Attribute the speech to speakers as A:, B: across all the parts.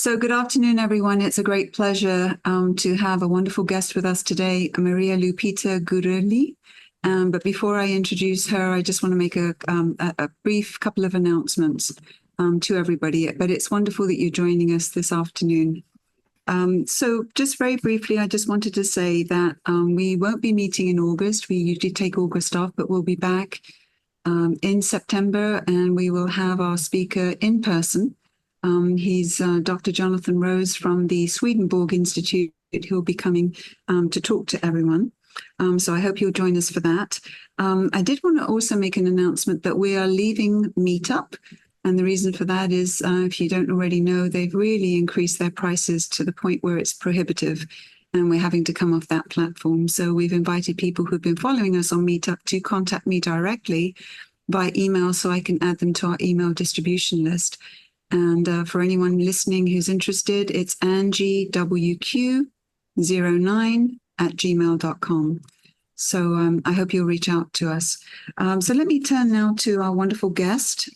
A: So good afternoon, everyone. It's a great pleasure to have a wonderful guest with us today, Maria Lupita Gurule. But before I introduce her, I just want to make a brief couple of announcements to everybody. But it's wonderful that you're joining us this afternoon. So just very briefly, I just wanted to say that we won't be meeting in August. We usually take August off, but we'll be back in September, and we will have our speaker in person. He's Dr. Jonathan Rose from the Swedenborg Institute, who'll be coming to talk to everyone. So I hope you'll join us for that. I did want to also make an announcement that we are leaving Meetup. And the reason for that is, if you don't already know, they've really increased their prices to the point where it's prohibitive, and we're having to come off that platform. So we've invited people who've been following us on Meetup to contact me directly by email so I can add them to our email distribution list. And for anyone listening who's interested, it's angiewq09@gmail.com. So I hope you'll reach out to us. So let me turn now to our wonderful guest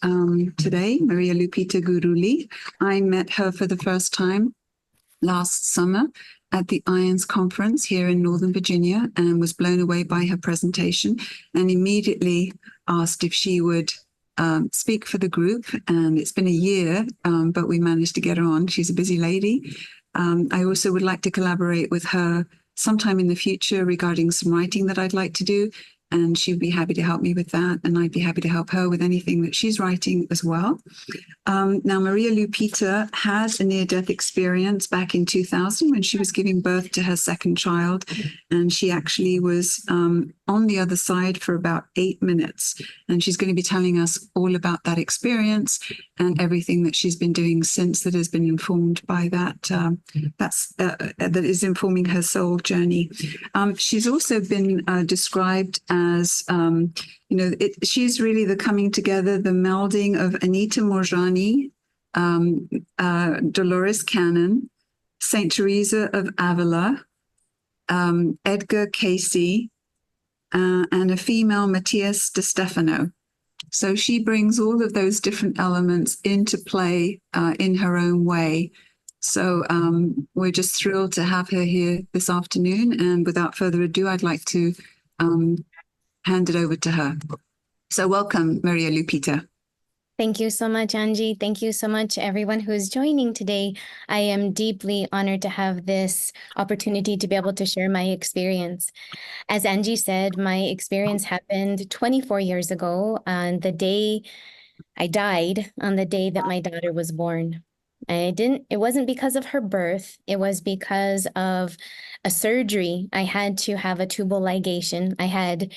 A: today, Maria Lupita Gurule. I met her for the first time last summer at the IONS conference here in Northern Virginia, and was blown away by her presentation and immediately asked if she would speak for the group. And it's been a year, but we managed to get her on. She's a busy lady. I also would like to collaborate with her sometime in the future regarding some writing that I'd like to do. And she'd be happy to help me with that. And I'd be happy to help her with anything that she's writing as well. Now, Maria Lupita had a near-death experience back in 2000 when she was giving birth to her second child. And she actually was on the other side for about 8 minutes. And she's going to be telling us all about that experience and everything that she's been doing since that has been informed by that, that is informing her soul journey. She's also been described as, she's really the coming together, the melding of Anita Moorjani, Dolores Cannon, Saint Teresa of Avila, Edgar Casey, and a female Matthias de Stefano. So she brings all of those different elements into play in her own way. So we're just thrilled to have her here this afternoon. And without further ado, I'd like to hand it over to her. So welcome, Maria Lupita.
B: Thank you so much, Angie. Thank you so much, everyone who is joining today. I am deeply honored to have this opportunity to be able to share my experience. As Angie said, my experience happened 24 years ago on the day I died, on the day that my daughter was born. It wasn't because of her birth. It was because of a surgery. I had to have a tubal ligation. I had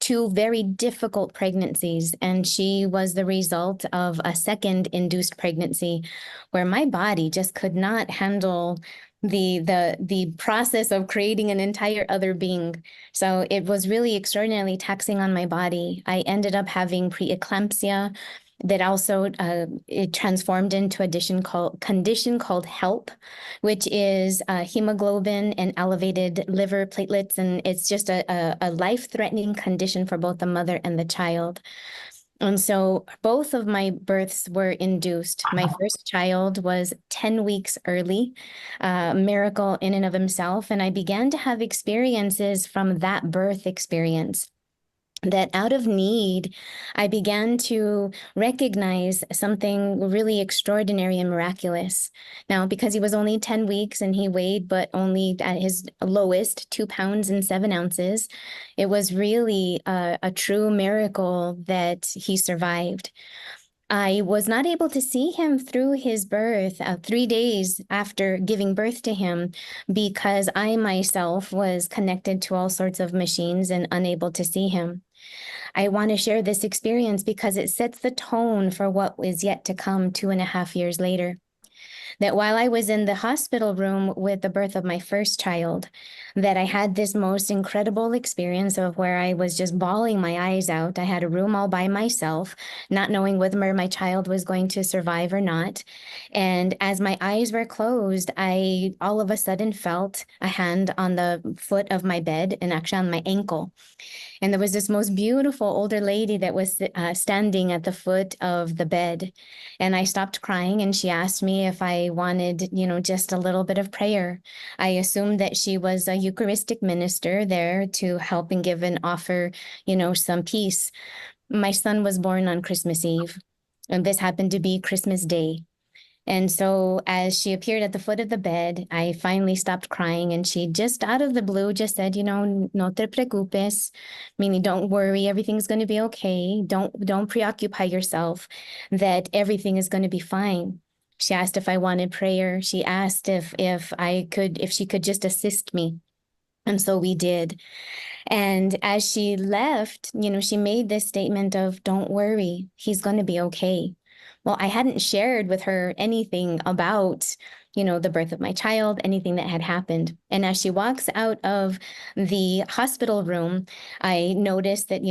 B: 2 very difficult pregnancies, and she was the result of a second induced pregnancy where my body just could not handle the process of creating an entire other being. So it was really extraordinarily taxing on my body. I ended up having preeclampsia that also it transformed into a condition called HELP, which is hemoglobin and elevated liver platelets. And it's just a life-threatening condition for both the mother and the child. And so both of my births were induced. My first child was 10 weeks early, miracle in and of himself. And I began to have experiences from that birth experience that out of need, I began to recognize something really extraordinary and miraculous. Now, because he was only 10 weeks and he weighed but only at his lowest 2 pounds and 7 ounces, it was really a true miracle that he survived. I was not able to see him through his birth 3 days after giving birth to him because I myself was connected to all sorts of machines and unable to see him. I want to share this experience because it sets the tone for what is yet to come 2.5 years later. That while I was in the hospital room with the birth of my first child, that I had this most incredible experience of where I was just bawling my eyes out. I had a room all by myself, not knowing whether my child was going to survive or not. And as my eyes were closed, I all of a sudden felt a hand on the foot of my bed and actually on my ankle. And there was this most beautiful older lady that was standing at the foot of the bed. And I stopped crying and she asked me if I wanted, just a little bit of prayer. I assumed that she was a Eucharistic minister there to help and give and offer, some peace. My son was born on Christmas Eve, and this happened to be Christmas Day. And so as she appeared at the foot of the bed, I finally stopped crying, and she just out of the blue just said, no te preocupes, meaning don't worry, everything's going to be okay. Don't preoccupy yourself, that everything is going to be fine. She asked if I wanted prayer. She asked if she could just assist me. And so we did. And as she left, she made this statement of, don't worry, he's going to be okay. Well, I hadn't shared with her anything about, the birth of my child, anything that had happened. And as she walks out of the hospital room, I noticed that,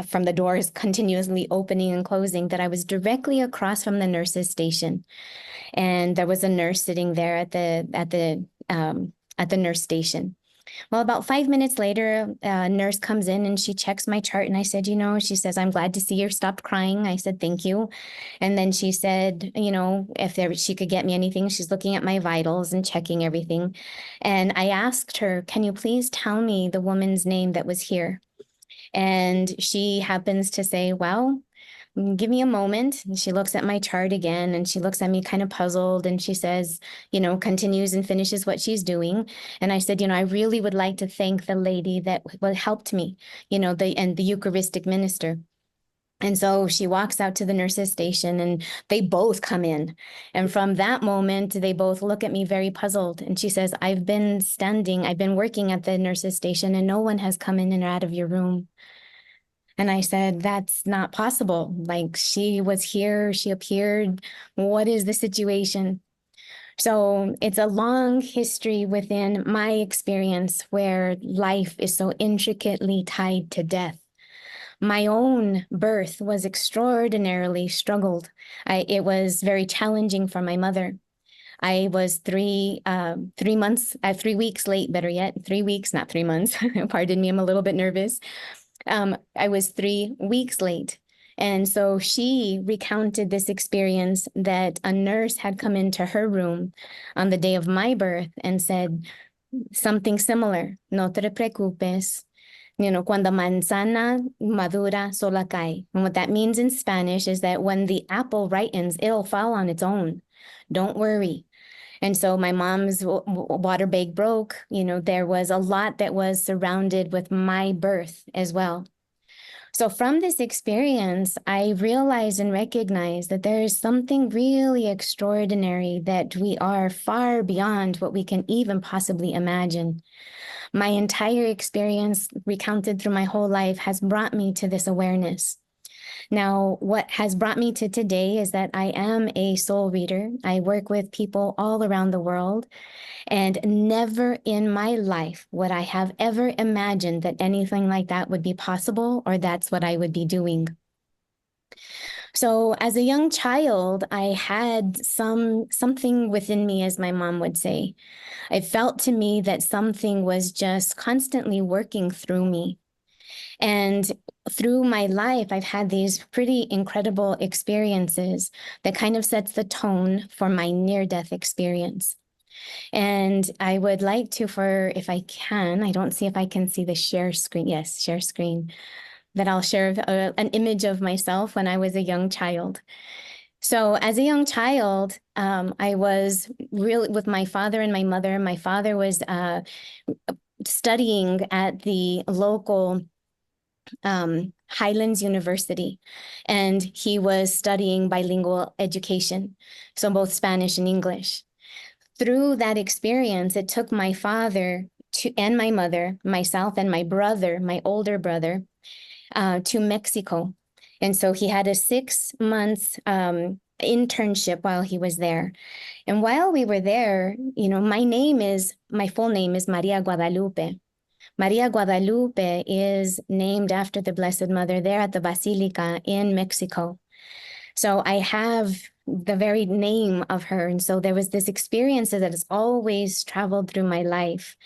B: from the doors continuously opening and closing, that I was directly across from the nurse's station. And there was a nurse sitting there at the nurse station. Well, about 5 minutes later, a nurse comes in and she checks my chart. And I said, she says, I'm glad to see you stopped crying. I said, thank you. And then she said, if she could get me anything. She's looking at my vitals and checking everything. And I asked her, can you please tell me the woman's name that was here? And she happens to say, well, give me a moment. And she looks at my chart again, and she looks at me kind of puzzled, and she says, continues and finishes what she's doing. And I said, I really would like to thank the lady that helped me, the Eucharistic minister. And so she walks out to the nurse's station, and they both come in. And from that moment, they both look at me very puzzled. And she says, I've been working at the nurse's station, and no one has come in and out of your room. And I said, that's not possible. Like, she was here, she appeared. What is the situation? So it's a long history within my experience where life is so intricately tied to death. My own birth was extraordinarily struggled. It was very challenging for my mother. I was 3 weeks late, better yet, 3 weeks, not 3 months. Pardon me, I'm a little bit nervous. I was 3 weeks late. And so she recounted this experience that a nurse had come into her room on the day of my birth and said something similar. No te preocupes. Cuando manzana madura sola cae. And what that means in Spanish is that when the apple ripens, it'll fall on its own. Don't worry. And so my mom's water bag broke. There was a lot that was surrounded with my birth as well. So from this experience, I realized and recognized that there is something really extraordinary, that we are far beyond what we can even possibly imagine. My entire experience, recounted through my whole life, has brought me to this awareness. Now, what has brought me to today is that I am a soul reader. I work with people all around the world, and never in my life would I have ever imagined that anything like that would be possible, or that's what I would be doing. So as a young child, I had something within me, as my mom would say. It felt to me that something was just constantly working through me. And through my life, I've had these pretty incredible experiences that kind of sets the tone for my near-death experience. And I would like to, if I can, I don't see if I can see the share screen. Yes, share screen. That I'll share an image of myself when I was a young child. So as a young child, I was really with my father and my mother. My father was studying at the local Highlands University, and he was studying bilingual education, so both Spanish and English. Through that experience, it took my father and my mother, myself and my brother, my older brother, to Mexico. And so he had a 6 months internship while he was there. And while we were there, my full name is Maria Guadalupe. Maria Guadalupe is named after the Blessed Mother there at the Basilica in Mexico. So I have the very name of her. And so there was this experience that has always traveled through my life.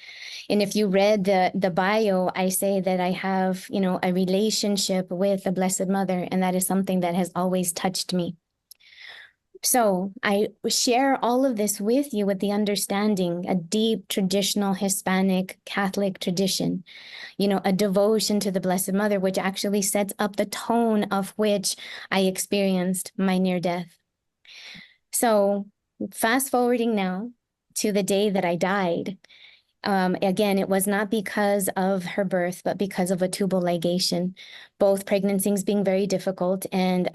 B: And if you read the bio, I say that I have, a relationship with the Blessed Mother, and that is something that has always touched me. So I share all of this with you with the understanding, a deep traditional Hispanic Catholic tradition, a devotion to the Blessed Mother, which actually sets up the tone of which I experienced my near death. So fast forwarding now to the day that I died. Again, it was not because of her birth, but because of a tubal ligation, both pregnancies being very difficult. And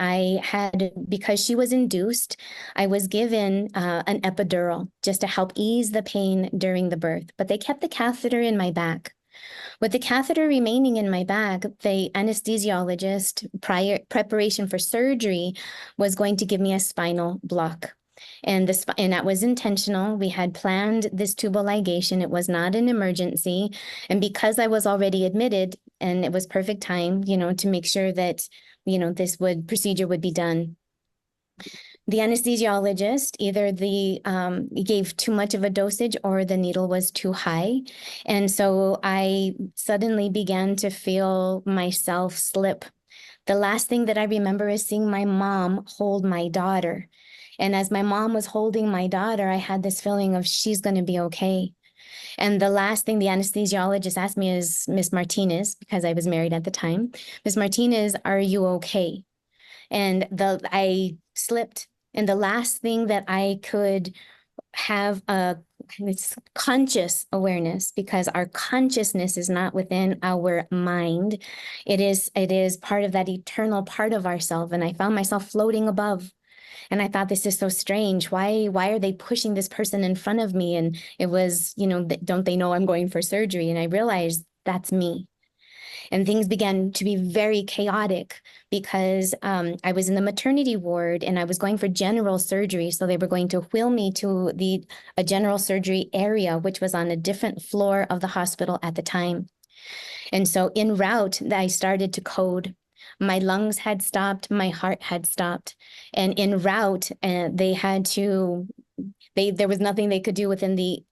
B: because she was induced, I was given an epidural just to help ease the pain during the birth. But they kept the catheter in my back. With the catheter remaining in my back, the anesthesiologist, prior preparation for surgery, was going to give me a spinal block. And that was intentional. We had planned this tubal ligation. It was not an emergency. And because I was already admitted, and it was perfect time, to make sure that, this procedure would be done. The anesthesiologist either gave too much of a dosage or the needle was too high. And so I suddenly began to feel myself slip. The last thing that I remember is seeing my mom hold my daughter. And as my mom was holding my daughter, I had this feeling of she's going to be okay. And the last thing the anesthesiologist asked me is, Miss Martinez, because I was married at the time, Miss Martinez, are you okay? And I slipped. And the last thing that I could have it's conscious awareness, because our consciousness is not within our mind. It is part of that eternal part of ourself. And I found myself floating above. And I thought, this is so strange. Why are they pushing this person in front of me? And it was, don't they know I'm going for surgery? And I realized that's me. And things began to be very chaotic because I was in the maternity ward and I was going for general surgery. So they were going to wheel me to a general surgery area, which was on a different floor of the hospital at the time. And so en route, I started to code. My lungs had stopped, my heart had stopped. And en route, there was nothing they could do within the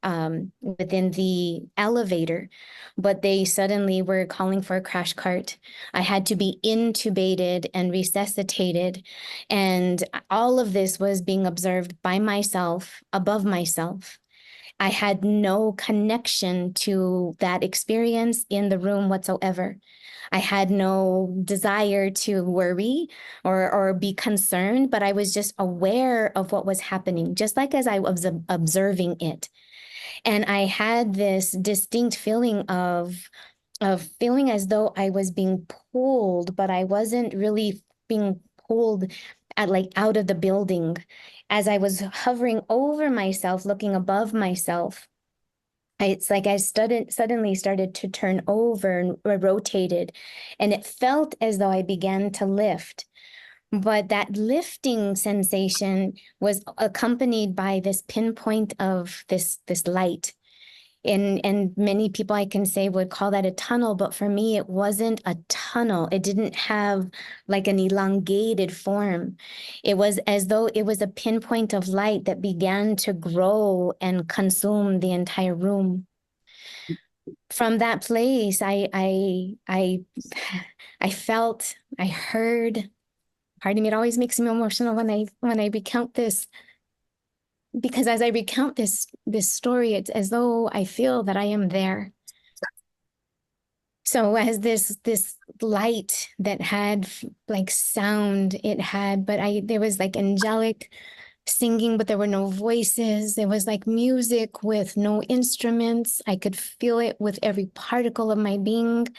B: elevator, but they suddenly were calling for a crash cart. I had to be intubated and resuscitated. And all of this was being observed by myself, above myself. I had no connection to that experience in the room whatsoever. I had no desire to worry or be concerned, but I was just aware of what was happening, just like as I was observing it. And I had this distinct feeling of feeling as though I was being pulled, but I wasn't really being pulled out of the building. As I was hovering over myself, looking above myself, it's like I suddenly started to turn over and rotated, and it felt as though I began to lift. But that lifting sensation was accompanied by this pinpoint of this light. And many people I can say would call that a tunnel, but for me, it wasn't a tunnel. It didn't have like an elongated form. It was as though it was a pinpoint of light that began to grow and consume the entire room. From that place, I felt, I heard. Pardon me, it always makes me emotional when I recount this, because as I recount this story, it's as though I feel that I am there. So as this light that had like sound, there was like angelic singing, but there were no voices. There was like music with no instruments. I could feel it with every particle of my being.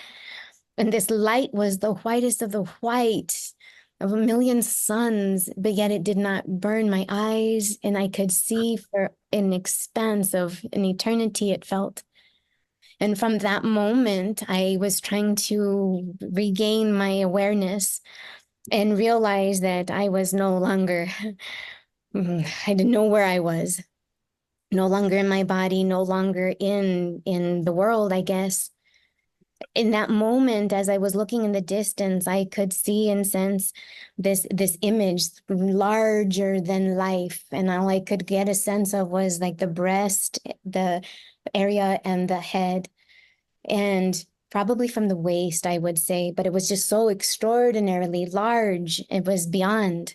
B: And this light was the whitest of the white, of a million suns, but yet it did not burn my eyes. And I could see for an expanse of an eternity, it felt. And from that moment, I was trying to regain my awareness and realize that I was no longer, I didn't know where I was, no longer in my body, no longer in the world, I guess. In that moment, as I was looking in the distance, I could see and sense this image larger than life. And all I could get a sense of was like the breast, the area, and the head. And probably from the waist, I would say, but it was just so extraordinarily large. It was beyond.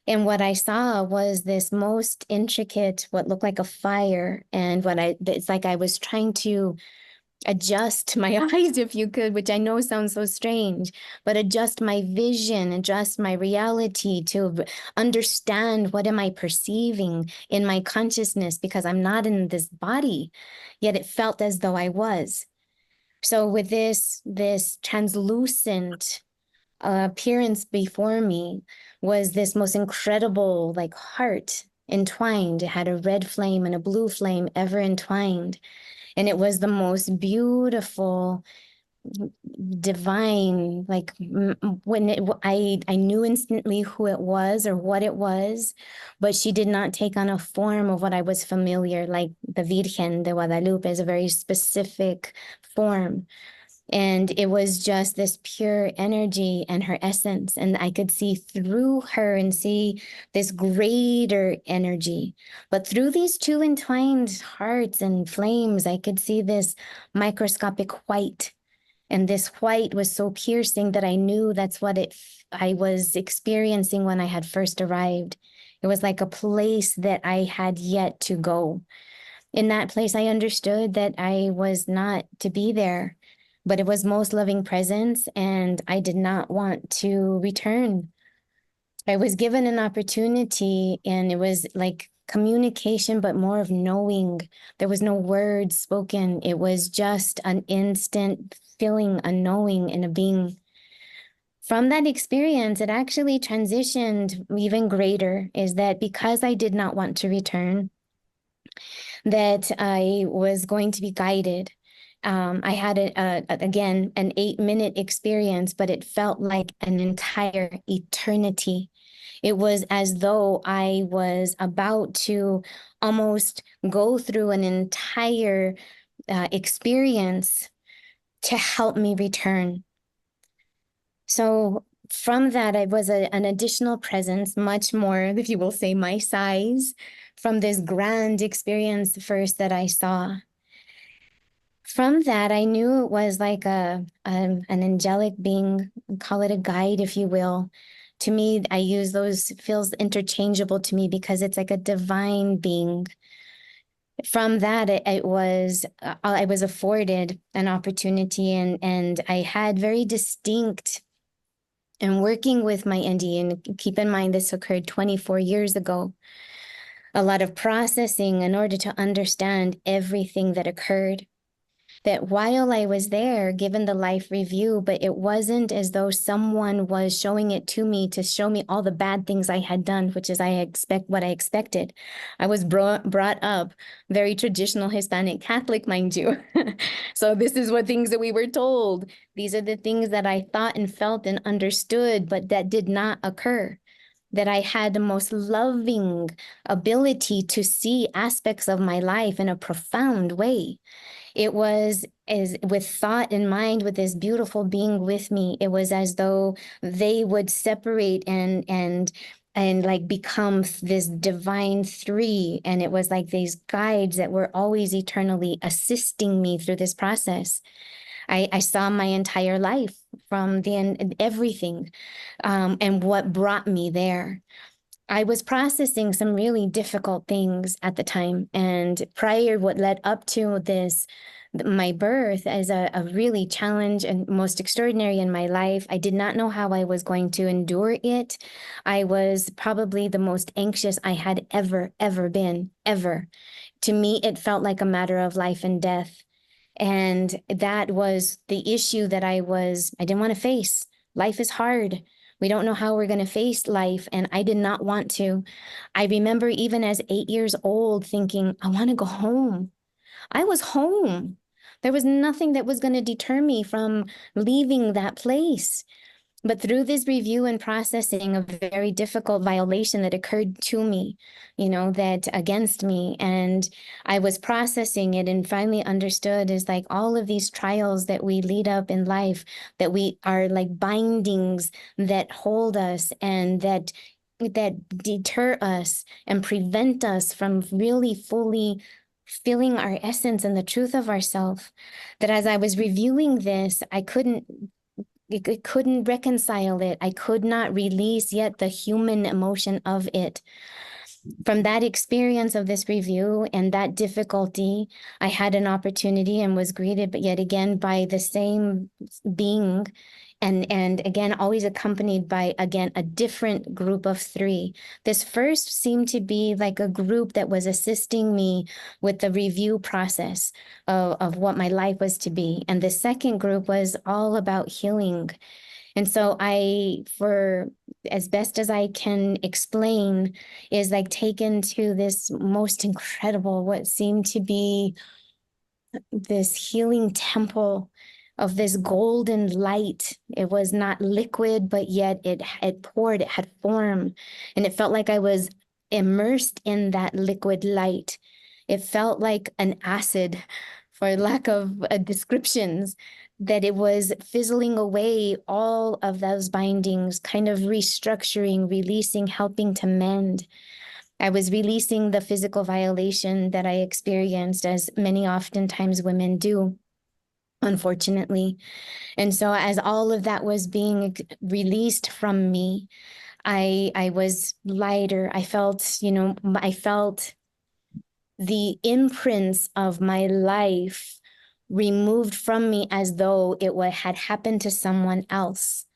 B: And what I saw was this most intricate, what looked like a fire. And it's like I was trying to adjust my eyes, if you could, which I know sounds so strange, but adjust my vision, adjust my reality to understand what am I perceiving in my consciousness, because I'm not in this body, yet it felt as though I was. So with this translucent appearance before me was this most incredible, like, heart entwined. It had a red flame and a blue flame ever entwined. And it was the most beautiful, divine, like, when I knew instantly who it was or what it was, but she did not take on a form of what I was familiar, like the Virgen de Guadalupe is a very specific form. And it was just this pure energy and her essence. And I could see through her and see this greater energy. But through these two entwined hearts and flames, I could see this microscopic white. And this white was so piercing that I knew that's what I was experiencing when I had first arrived. It was like a place that I had yet to go. In that place, I understood that I was not to be there, but it was most loving presence, and I did not want to return. I was given an opportunity, and it was like communication, but more of knowing. There was no words spoken. It was just an instant feeling, a knowing, and a being. From that experience, it actually transitioned even greater, is that because I did not want to return, that I was going to be guided. I had again an 8-minute experience, but it felt like an entire eternity. It was as though I was about to almost go through an entire experience to help me return. So from that, I was an additional presence, much more, if you will say, my size, from this grand experience first that I saw. From that, I knew it was like an angelic being, call it a guide, if you will. To me, I use those, feels interchangeable to me because it's like a divine being. From that, it was I was afforded an opportunity, and I had very distinct, and working with my NDE, and keep in mind this occurred 24 years ago, a lot of processing in order to understand everything that occurred. That while I was there, given the life review, but it wasn't as though someone was showing it to me to show me all the bad things I had done, which is what I expected. I was brought up very traditional Hispanic Catholic, mind you. So this is what things that we were told. These are the things that I thought and felt and understood, but that did not occur. That I had the most loving ability to see aspects of my life in a profound way. It was as with thought in mind, with this beautiful being with me, it was as though they would separate and like become this divine three. And it was like these guides that were always eternally assisting me through this process. I saw my entire life from the end, everything, and what brought me there. I was processing some really difficult things at the time. And prior, what led up to this, my birth as a really challenge and most extraordinary in my life, I did not know how I was going to endure it. I was probably the most anxious I had ever been, ever. To me, it felt like a matter of life and death. And that was the issue that I didn't want to face. Life is hard. We don't know how we're going to face life. And I did not want to. I remember even as 8 years old thinking, I want to go home. I was home. There was nothing that was going to deter me from leaving that place. But through this review and processing, a very difficult violation that occurred to me, that against me, and I was processing it and finally understood is like all of these trials that we lead up in life, that we are like bindings that hold us and that deter us and prevent us from really fully feeling our essence and the truth of ourself. That as I was reviewing this, I couldn't it couldn't reconcile it. I could not release yet the human emotion of it. From that experience of this review and that difficulty, I had an opportunity and was greeted, but yet again by the same being, and again always accompanied by again a different group of three. This first seemed to be like a group that was assisting me with the review process of what my life was to be, and the second group was all about healing. And so for as best as I can explain, is like taken to this most incredible, what seemed to be this healing temple of this golden light. It was not liquid, but yet it poured, it had form, and it felt like I was immersed in that liquid light. It felt like an acid, for lack of descriptions, that it was fizzling away all of those bindings, kind of restructuring, releasing, helping to mend. I was releasing the physical violation that I experienced, as many oftentimes women do, unfortunately. And so as all of that was being released from me, I was lighter. I felt, I felt the imprints of my life removed from me as though it had happened to someone else.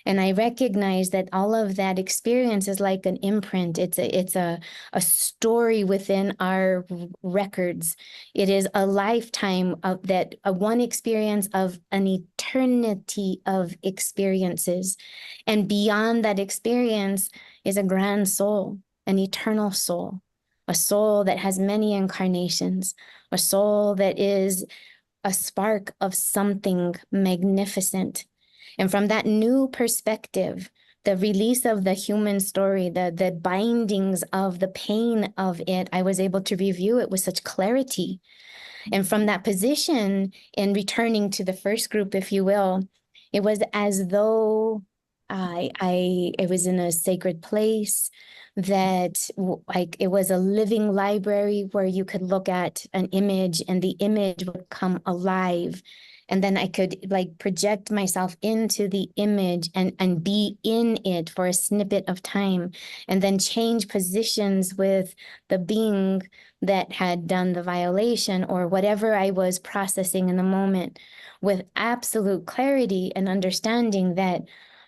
B: And I recognize that all of that experience is like an imprint. It's a story within our records. It is a lifetime of that, one experience of an eternity of experiences. And beyond that experience is a grand soul, an eternal soul, a soul that has many incarnations, a soul that is a spark of something magnificent. And from that new perspective, the release of the human story, the bindings of the pain of it, I was able to review it with such clarity. And from that position, in returning to the first group, if you will, it was as though I was in a sacred place, that like it was a living library where you could look at an image and the image would come alive. And then I could like project myself into the image and be in it for a snippet of time, and then change positions with the being that had done the violation or whatever I was processing in the moment, with absolute clarity and understanding that,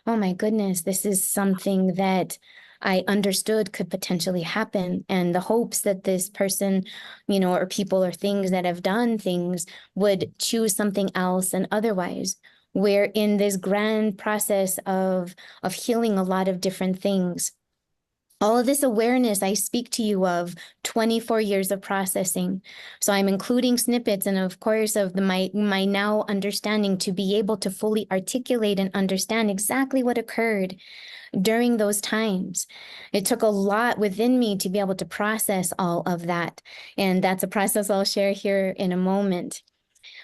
B: oh my goodness, this is something that I understood could potentially happen, and the hopes that this person, or people or things that have done things would choose something else and otherwise. We're in this grand process of healing a lot of different things. All of this awareness I speak to you of 24 years of processing. So I'm including snippets, and of course of my now understanding, to be able to fully articulate and understand exactly what occurred during those times. It took a lot within me to be able to process all of that. And that's a process I'll share here in a moment.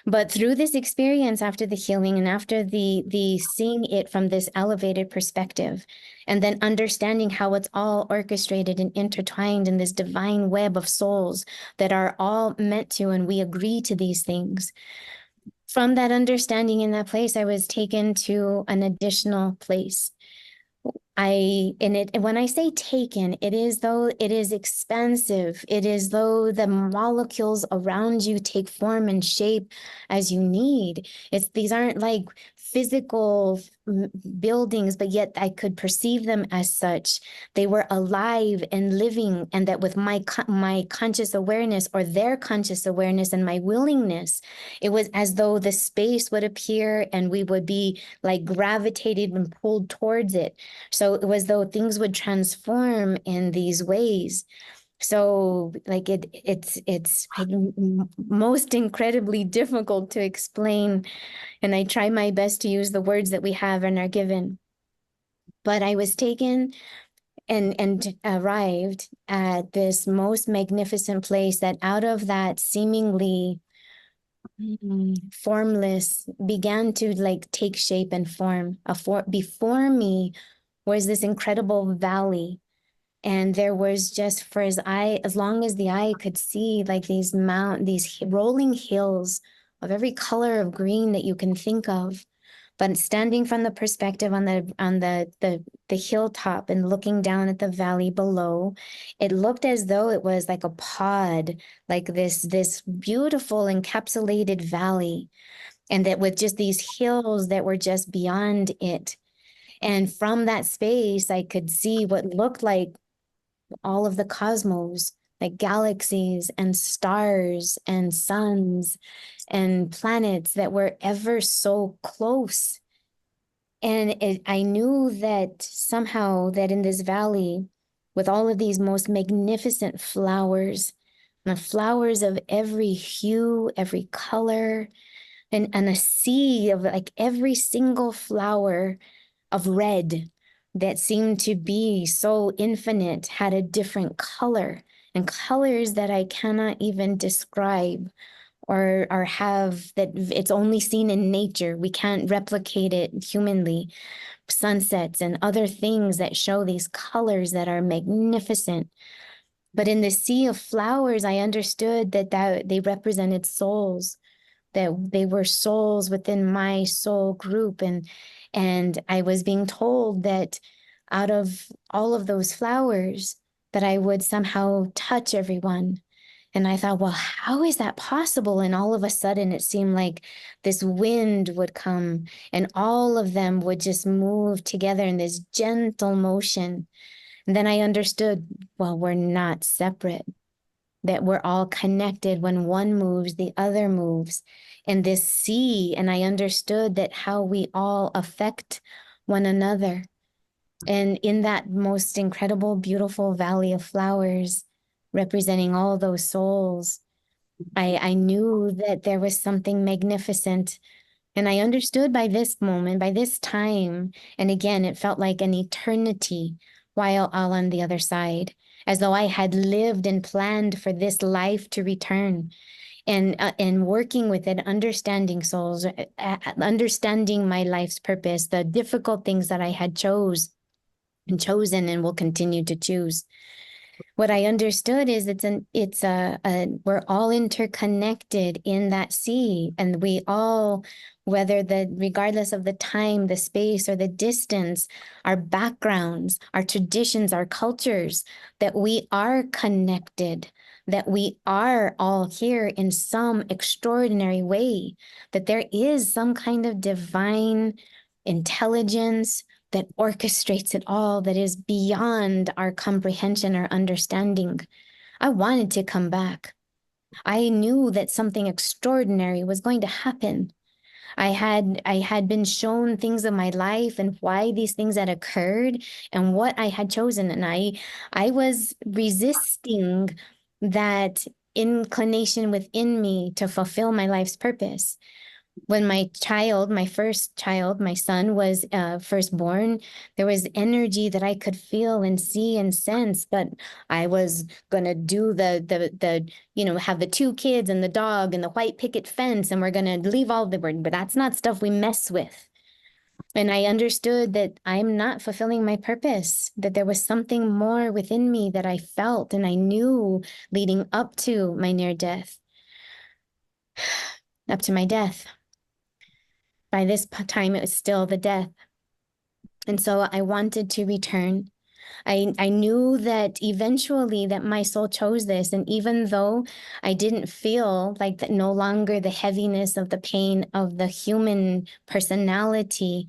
B: But through this experience, after the healing and after the seeing it from this elevated perspective, and then understanding how it's all orchestrated and intertwined in this divine web of souls that are all meant to, and we agree to these things. From that understanding in that place, I was taken to an additional place. When I say taken, it is though it is expansive. It is though the molecules around you take form and shape as you need. These aren't like physical buildings, but yet I could perceive them as such. They were alive and living, and that with my conscious awareness, or their conscious awareness, and my willingness, it was as though the space would appear and we would be like gravitated and pulled towards it. So it was though things would transform in these ways. So like it's most incredibly difficult to explain, and I try my best to use the words that we have and are given. But I was taken and arrived at this most magnificent place, that out of that seemingly formless began to like take shape and form. Before me was this incredible valley. And there was just, as long as the eye could see, like these rolling hills of every color of green that you can think of, But standing from the perspective on the hilltop and looking down at the valley below, it looked as though it was like a pod, like this beautiful encapsulated valley, and that with just these hills that were just beyond it. And from that space, I could see what looked like all of the cosmos, like galaxies and stars and suns and planets that were ever so close. And I knew that somehow that in this valley, with all of these most magnificent flowers, the flowers of every hue, every color, and a sea of like every single flower of red that seemed to be so infinite had a different color, and colors that I cannot even describe or have, that it's only seen in nature. We can't replicate it humanly. Sunsets and other things that show these colors that are magnificent. But in the sea of flowers, I understood that they represented souls, that they were souls within my soul group. And I was being told that out of all of those flowers, that I would somehow touch everyone. And I thought, well, how is that possible? And all of a sudden, it seemed like this wind would come and all of them would just move together in this gentle motion. And then I understood, well, we're not separate, that we're all connected. When one moves, the other moves. And this sea, and I understood that how we all affect one another. And in that most incredible, beautiful valley of flowers, representing all those souls, I knew that there was something magnificent. And I understood by this moment, by this time, and again, it felt like an eternity while all on the other side, as though I had lived and planned for this life to return. And working with it, understanding souls, understanding my life's purpose, the difficult things that I had chosen and will continue to choose. What I understood is we're all interconnected in that sea, and we all, regardless of the time, the space, or the distance, our backgrounds, our traditions, our cultures, that we are connected, that we are all here in some extraordinary way, that there is some kind of divine intelligence that orchestrates it all, that is beyond our comprehension or understanding. I wanted to come back. I knew that something extraordinary was going to happen. I had been shown things of my life and why these things had occurred and what I had chosen. And I was resisting that inclination within me to fulfill my life's purpose. When my first child, my son, was first born, there was energy that I could feel and see and sense, but I was gonna do have the two kids and the dog and the white picket fence, and we're gonna leave all the word, but that's not stuff we mess with. And I understood that I'm not fulfilling my purpose, that there was something more within me that I felt and I knew leading up to my near death, up to my death. By this time, it was still the death. And so I wanted to return. I knew that eventually that my soul chose this. And even though I didn't feel like that, no longer the heaviness of the pain of the human personality,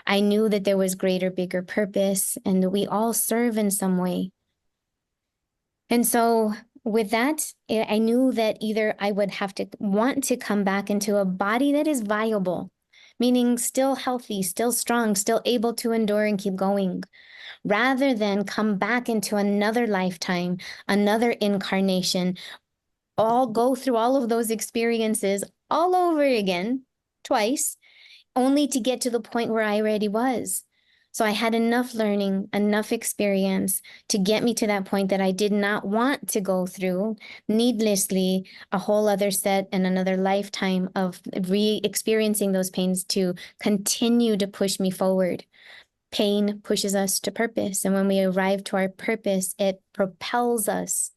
B: I knew that there was greater, bigger purpose, and that we all serve in some way. And so with that, I knew that either I would have to want to come back into a body that is viable, meaning still healthy, still strong, still able to endure and keep going, rather than come back into another lifetime, another incarnation, all go through all of those experiences all over again, twice, only to get to the point where I already was. So I had enough learning, enough experience to get me to that point that I did not want to go through needlessly a whole other set and another lifetime of re-experiencing those pains to continue to push me forward. Pain pushes us to purpose. And when we arrive to our purpose, it propels us.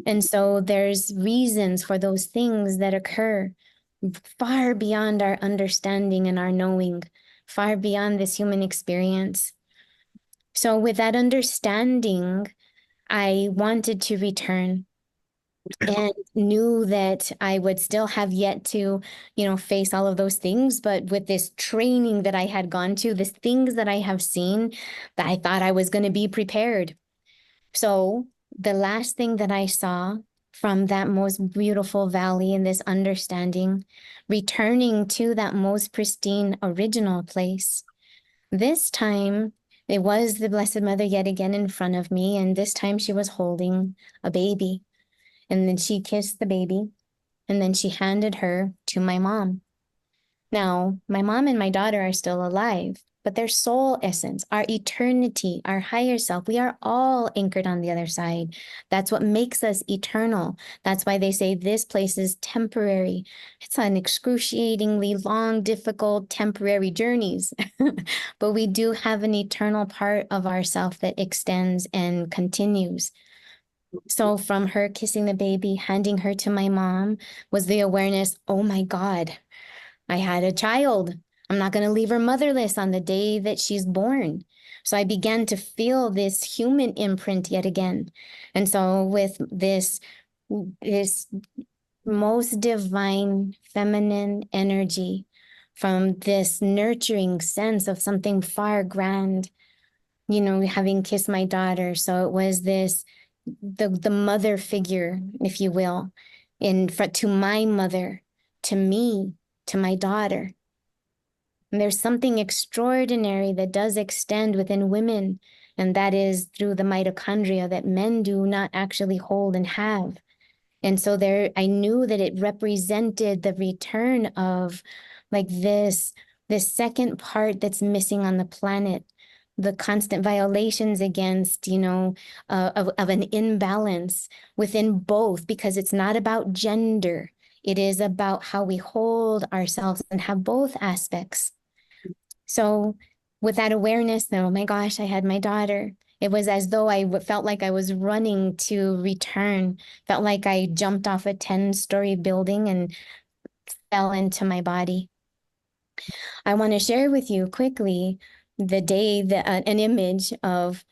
B: And so there's reasons for those things that occur far beyond our understanding and our knowing. far beyond this human experience. So with that understanding, I wanted to return and knew that I would still have yet to, face all of those things. But with this training that I had gone to, these things that I have seen, that I thought I was going to be prepared. So the last thing that I saw from that most beautiful valley in this understanding, returning to that most pristine original place, this time it was the Blessed Mother yet again in front of me. And this time she was holding a baby. And then she kissed the baby, and then she handed her to my mom. Now, my mom and my daughter are still alive, but their soul essence, our eternity, our higher self, we are all anchored on the other side. That's what makes us eternal. That's why they say this place is temporary. It's an excruciatingly long, difficult, temporary journeys. But we do have an eternal part of ourself that extends and continues. So from her kissing the baby, handing her to my mom, was the awareness, oh my God, I had a child. I'm not going to leave her motherless on the day that she's born. So I began to feel this human imprint yet again. And so with this most divine feminine energy from this nurturing sense of something far grand, having kissed my daughter. So it was this the mother figure, if you will, in front to my mother, to me, to my daughter. And there's something extraordinary that does extend within women, and that is through the mitochondria that men do not actually hold and have. And so there, I knew that it represented the return of like this second part that's missing on the planet, the constant violations against, of an imbalance within both, because it's not about gender. It is about how we hold ourselves and have both aspects. So with that awareness, oh my gosh, I had my daughter. It was as though I felt like I was running to return, felt like I jumped off a 10-story building and fell into my body. I want to share with you quickly the day that an image of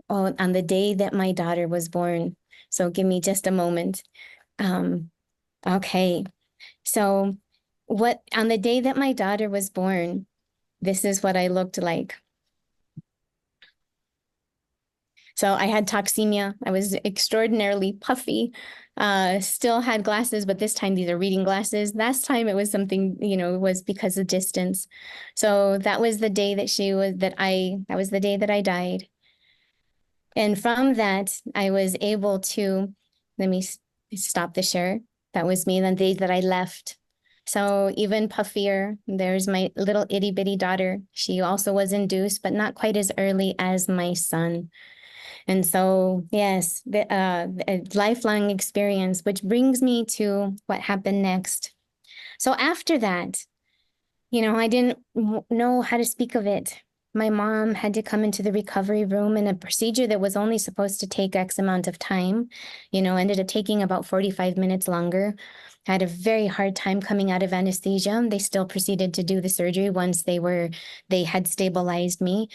B: on the day that my daughter was born. So give me just a moment. Okay. So what on the day that my daughter was born, this is what I looked like. So I had toxemia. I was extraordinarily puffy, still had glasses, but this time these are reading glasses. Last time it was something, it was because of distance. So that was the day that was the day that I died. And from that, I was able to, let me stop the share. That was me the day that I left. So even puffier, there's my little itty bitty daughter. She also was induced, but not quite as early as my son. And so, yes, a lifelong experience, which brings me to what happened next. So after that, I didn't know how to speak of it. My mom had to come into the recovery room, and a procedure that was only supposed to take X amount of time, ended up taking about 45 minutes longer. I had a very hard time coming out of anesthesia. They still proceeded to do the surgery once they had stabilized me.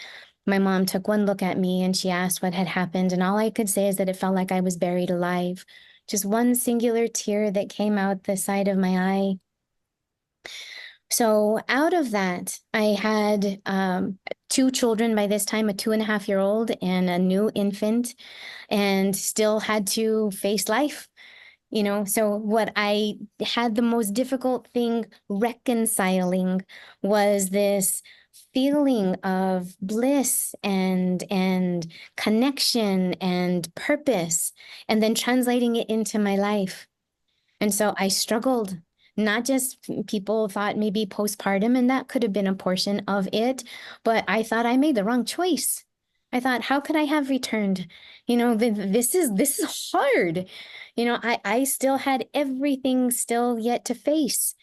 B: My mom took one look at me and she asked what had happened. And all I could say is that it felt like I was buried alive. Just one singular tear that came out the side of my eye. So out of that, I had two children by this time, a 2.5-year-old and a new infant, and still had to face life. So what I had the most difficult thing reconciling was this feeling of bliss and connection and purpose, and then translating it into my life. And so I struggled. Not just people thought maybe postpartum, and that could have been a portion of it, but I thought I made the wrong choice. I thought, how could I have returned? This is hard. I still had everything still yet to face,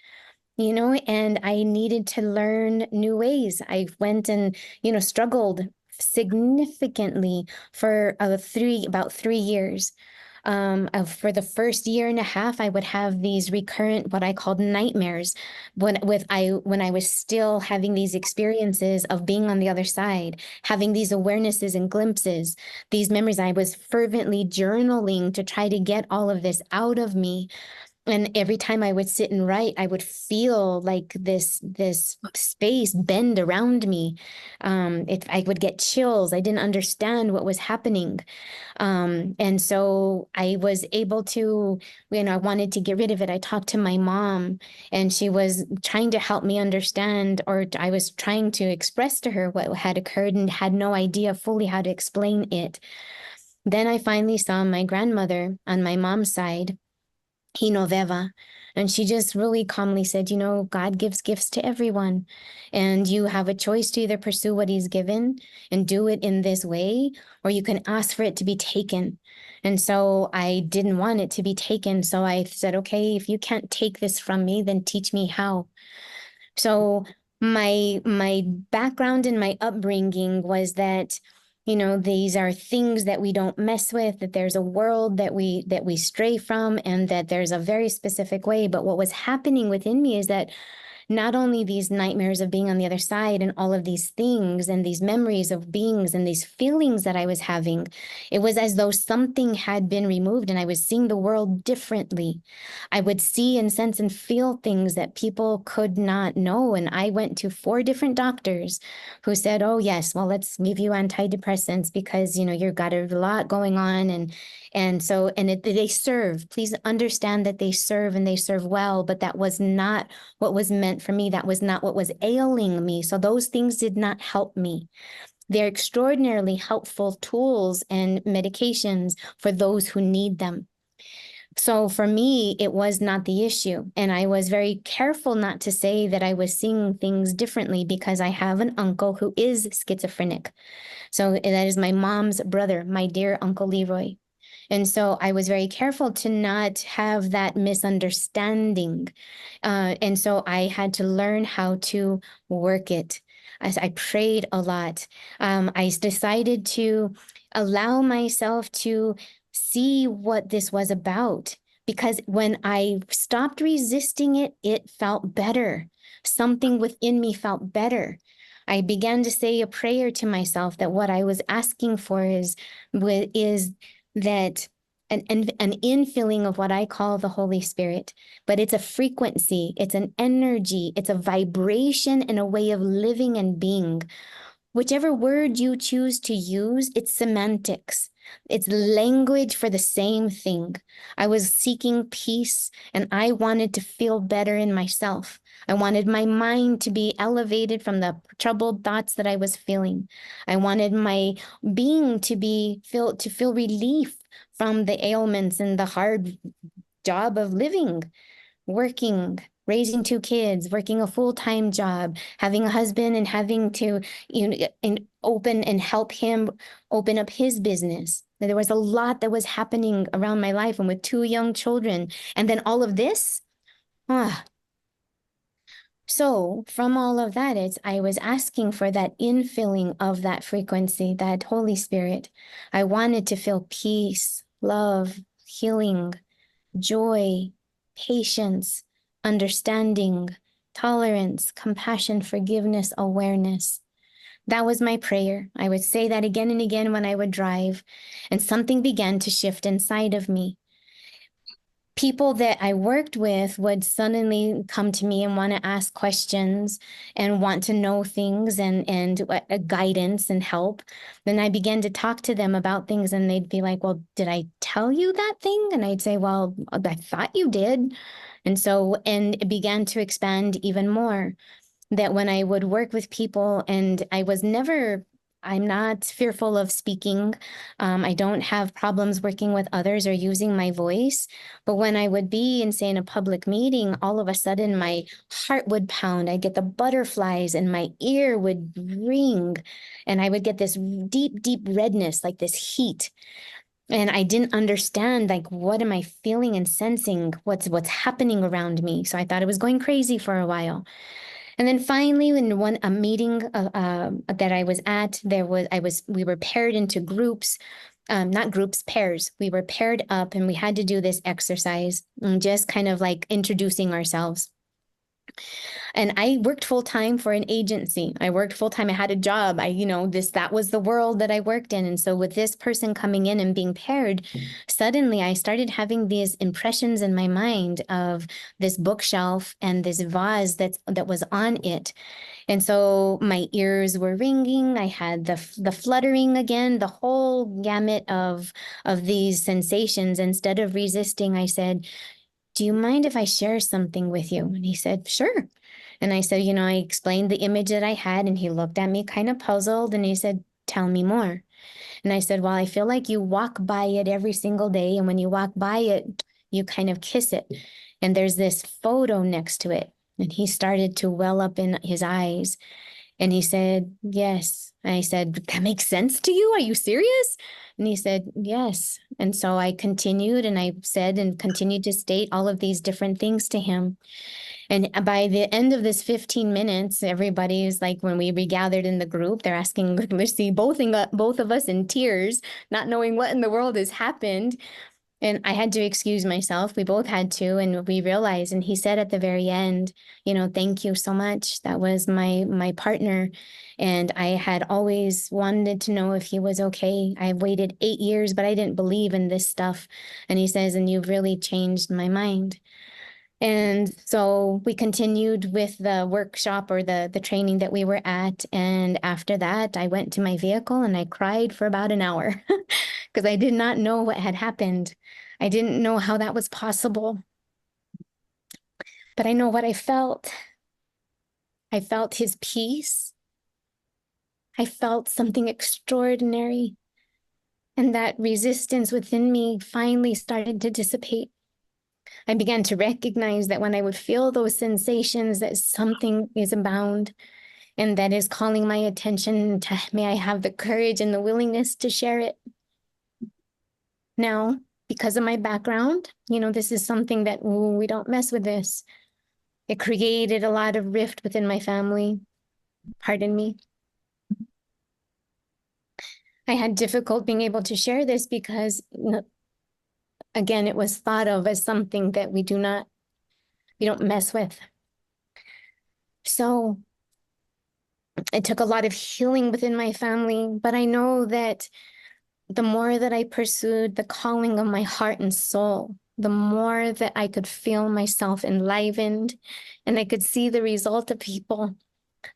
B: and I needed to learn new ways. I went and, struggled significantly for about 3 years. For the first year and a half, I would have these recurrent, what I called nightmares, when I was still having these experiences of being on the other side, having these awarenesses and glimpses, these memories. I was fervently journaling to try to get all of this out of me. And every time I would sit and write, I would feel like this space bend around me. I would get chills. I didn't understand what was happening. And so I was able to, I wanted to get rid of it. I talked to my mom, and she was trying to help me understand, or I was trying to express to her what had occurred and had no idea fully how to explain it. Then I finally saw my grandmother on my mom's side, Hinoveva. And she just really calmly said, God gives gifts to everyone. And you have a choice to either pursue what he's given and do it in this way, or you can ask for it to be taken. And so I didn't want it to be taken. So I said, okay, if you can't take this from me, then teach me how. So my background and my upbringing was that, these are things that we don't mess with, that there's a world that we stray from, and that there's a very specific way. But what was happening within me is that not only these nightmares of being on the other side and all of these things and these memories of beings and these feelings that I was having, it was as though something had been removed and I was seeing the world differently. I would see and sense and feel things that people could not know. And I went to 4 different doctors who said, oh, yes, well, let's give you antidepressants because, you've got a lot going on. They serve. Please understand that they serve and they serve well, but that was not what was meant for me. That was not what was ailing me. So those things did not help me. They're extraordinarily helpful tools and medications for those who need them. So for me, it was not the issue. And I was very careful not to say that I was seeing things differently because I have an uncle who is schizophrenic. So that is my mom's brother, my dear Uncle Leroy. And so I was very careful to not have that misunderstanding. And so I had to learn how to work it. As I prayed a lot, I decided to allow myself to see what this was about. Because when I stopped resisting it, it felt better. Something within me felt better. I began to say a prayer to myself that what I was asking for is that an infilling of what I call the Holy Spirit, but it's a frequency, it's an energy, it's a vibration and a way of living and being. Whichever word you choose to use, it's semantics. It's language for the same thing. I was seeking peace and I wanted to feel better in myself. I wanted my mind to be elevated from the troubled thoughts that I was feeling. I wanted my being to feel relief from the ailments and the hard job of living, working, raising 2 kids, working a full-time job, having a husband and having to, open and help him open up his business. There was a lot that was happening around my life and with 2 young children. And then all of this, So from all of that, I was asking for that infilling of that frequency, that Holy Spirit. I wanted to feel peace, love, healing, joy, patience, understanding, tolerance, compassion, forgiveness, awareness. That was my prayer. I would say that again and again when I would drive, and something began to shift inside of me. People that I worked with would suddenly come to me and want to ask questions and want to know things and guidance and help. Then I began to talk to them about things and they'd be like, well, did I tell you that thing? And I'd say, well, I thought you did. And it began to expand even more, that when I would work with people and I'm not fearful of speaking. I don't have problems working with others or using my voice. But when I would be in a public meeting, all of a sudden my heart would pound. I'd get the butterflies and my ear would ring. And I would get this deep, deep redness, like this heat. And I didn't understand, like, what am I feeling and sensing? What's happening around me? So I thought it was going crazy for a while. And then finally, in a meeting that I was at, we were paired into groups. not groups, pairs. We were paired up and we had to do this exercise, just kind of like introducing ourselves. And I worked full time for an agency. I worked full time. I had a job. That was the world that I worked in. And so with this person coming in and being paired, suddenly I started having these impressions in my mind of this bookshelf and this vase that was on it. And so my ears were ringing. I had the fluttering again, the whole gamut of these sensations. Instead of resisting, I said, "Do you mind if I share something with you?" And he said, "Sure." And I said, I explained the image that I had, and he looked at me kind of puzzled, and he said, "Tell me more." And I said, "Well, I feel like you walk by it every single day, and when you walk by it, you kind of kiss it. And there's this photo next to it." And he started to well up in his eyes. And he said, "Yes." I said, "That makes sense to you? Are you serious?" And he said, "Yes." And so I continued and I said and continued to state all of these different things to him. And by the end of this 15 minutes, everybody is like, when we regathered in the group, they're asking, literally both of us in tears, not knowing what in the world has happened. And I had to excuse myself. We both had to, and we realized, and he said at the very end, "Thank you so much. That was my partner. And I had always wanted to know if he was okay. I waited 8 years, but I didn't believe in this stuff." And he says, "And you've really changed my mind." And so we continued with the workshop or the training that we were at. And after that, I went to my vehicle and I cried for about an hour because I did not know what had happened. I didn't know how that was possible. But I know what I felt. I felt his peace. I felt something extraordinary. And that resistance within me finally started to dissipate. I began to recognize that when I would feel those sensations, that something is abound and that is calling my attention to, may I have the courage and the willingness to share it. Now, because of my background, this is something that, we don't mess with this. It created a lot of rift within my family. Pardon me. I had difficult being able to share this because, again, it was thought of as something that we don't mess with. So it took a lot of healing within my family, but I know that the more that I pursued the calling of my heart and soul, the more that I could feel myself enlivened and I could see the result of people.